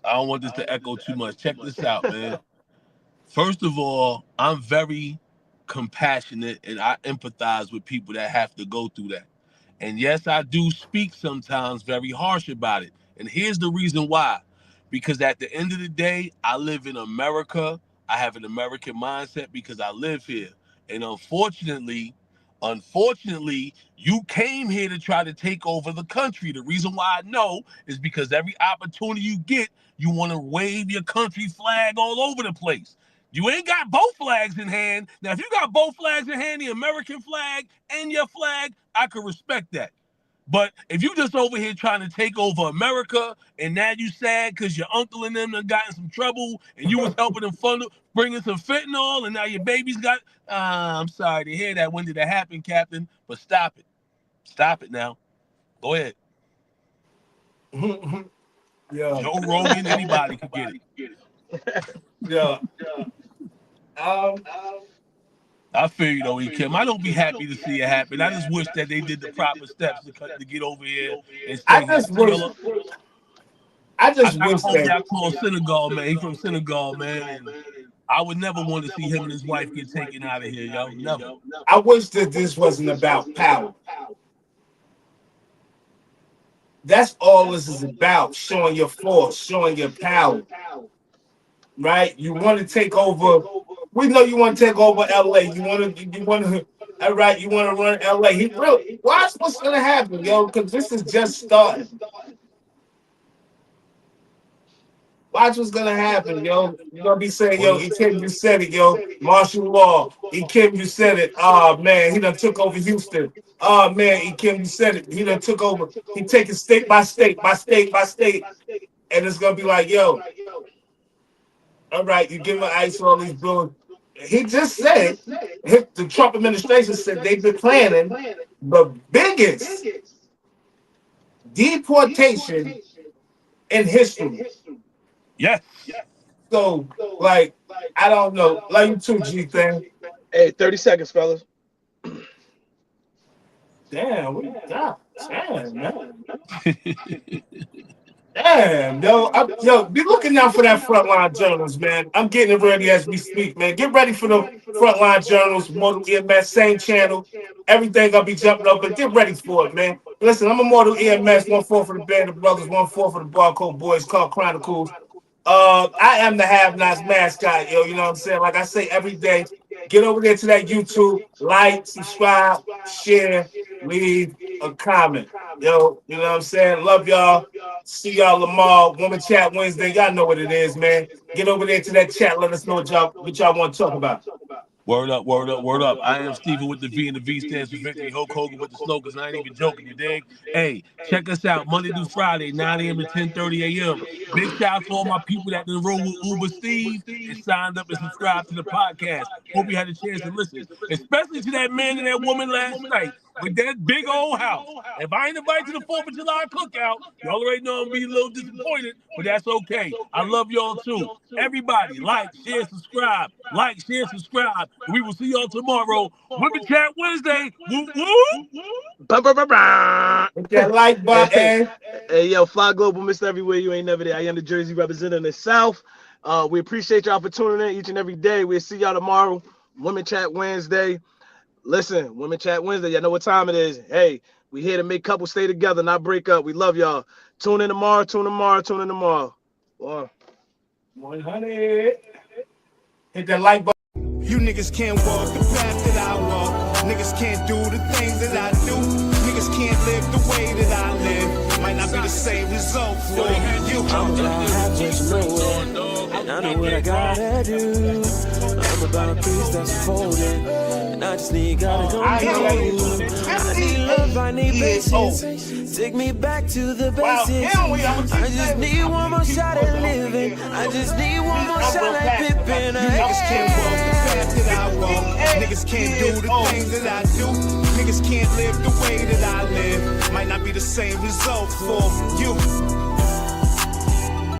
I don't want this to echo too much. Check this out, man. First of all, I'm very compassionate and I empathize with people that have to go through that. And yes, I do speak sometimes very harsh about it. And here's the reason why. Because at the end of the day, I live in America. I have an American mindset because I live here. And unfortunately, you came here to try to take over the country. The reason why I know is because every opportunity you get, you want to wave your country flag all over the place. You ain't got both flags in hand. Now, if you got both flags in hand, the American flag and your flag, I could respect that. But if you just over here trying to take over America and now you sad because your uncle and them done got in some trouble and you was helping them bringing some fentanyl and now your baby's got, I'm sorry to hear that. When did that happen, Captain? But stop it. Stop it now. Go ahead. Yeah. Joe Rogan, anybody could get it. Yeah. I feel you though, Kim. I don't be happy to see it happen. I just wish that they did the proper steps to get over here and stay I just wish that y'all call Senegal, man. He from Senegal, man. And I would never want to see him and his wife get taken out of here, yo. Never. I wish that this wasn't about power. That's all this is about, showing your force, showing your power. Right? You want to take over. We know you want to take over LA. You want to, all right, you want to run LA. Watch what's going to happen, yo, because this is just starting. Watch what's going to happen, yo. You're going to be saying, yo, Kim, you said it, yo. Martial law. Kim, you said it. Oh, man, he done took over Houston. Oh, man, Kim, you said it. He done took over. He taking state by state. And it's going to be like, yo, all right, you give him ice all these bills. He just said, the Trump administration said they've been planning the biggest deportation in history. Yes. So, like, I don't know. Like you too, G thing. Hey, 30 seconds, fellas. Damn, we got damn, man. Damn, yo, be looking out for that frontline journals, man. I'm getting it ready as we speak, man. Get ready for the frontline journals, Mortal EMS, same channel. Everything I'll be jumping up, but get ready for it, man. Listen, I'm a Mortal EMS, 1-4 for the Band of Brothers, 1-4 for the Barcode Boys, called Chronicles. I am the Have-Nots mascot, yo. You know what I'm saying? Like I say every day, get over there to that YouTube, like, subscribe, share, leave a comment. Yo, you know what I'm saying? Love y'all. See y'all tomorrow. Woman Chat Wednesday. Y'all know what it is, man. Get over there to that chat. Let us know what y'all want to talk about. Word up, word up, word up. I am Steven with the V, and the V stands for Victory. Hulk Hogan with the slogans. I ain't even joking, you dig? Hey, check us out Monday through Friday, 9 a.m. to 10:30 a.m. Big shout out to all my people that done roll with Uber Steve and signed up and subscribed to the podcast. Hope you had a chance to listen, especially to that man and that woman last night with that big old house. If I ain't invited to the 4th of July cookout, y'all already know I'm gonna be a little disappointed, but that's okay. I love y'all too. Everybody, like, share, subscribe. Like, share, subscribe. We will see y'all tomorrow. Women Chat Wednesday. Woo woo. Hit that like button. Hey, yo, Fly Global, Mr. Everywhere, you ain't never there. I am the Jersey representing the South. We appreciate y'all for tuning in each and every day. We'll see y'all tomorrow. Women Chat Wednesday. Listen, Women Chat Wednesday, y'all know what time it is. Hey, we here to make couples stay together, not break up. We love y'all. Tune in tomorrow, tune in tomorrow. 100. Hit that like button. You niggas can't walk the path that I walk. Niggas can't do the things that I do. Niggas can't live the way that I live. Might not be the same result for you. I'm about just knowing, and I know what I gotta do. I'm about 3 steps forward, and I just need gotta go. I need love, I need patience. Take me back to the basics. I just need one more shot at living. I just need one more shot at Pippin. Niggas can't walk the path that I walk. Niggas can't do the things that I do. Niggas can't live the way that I live. Might not be the same result for you.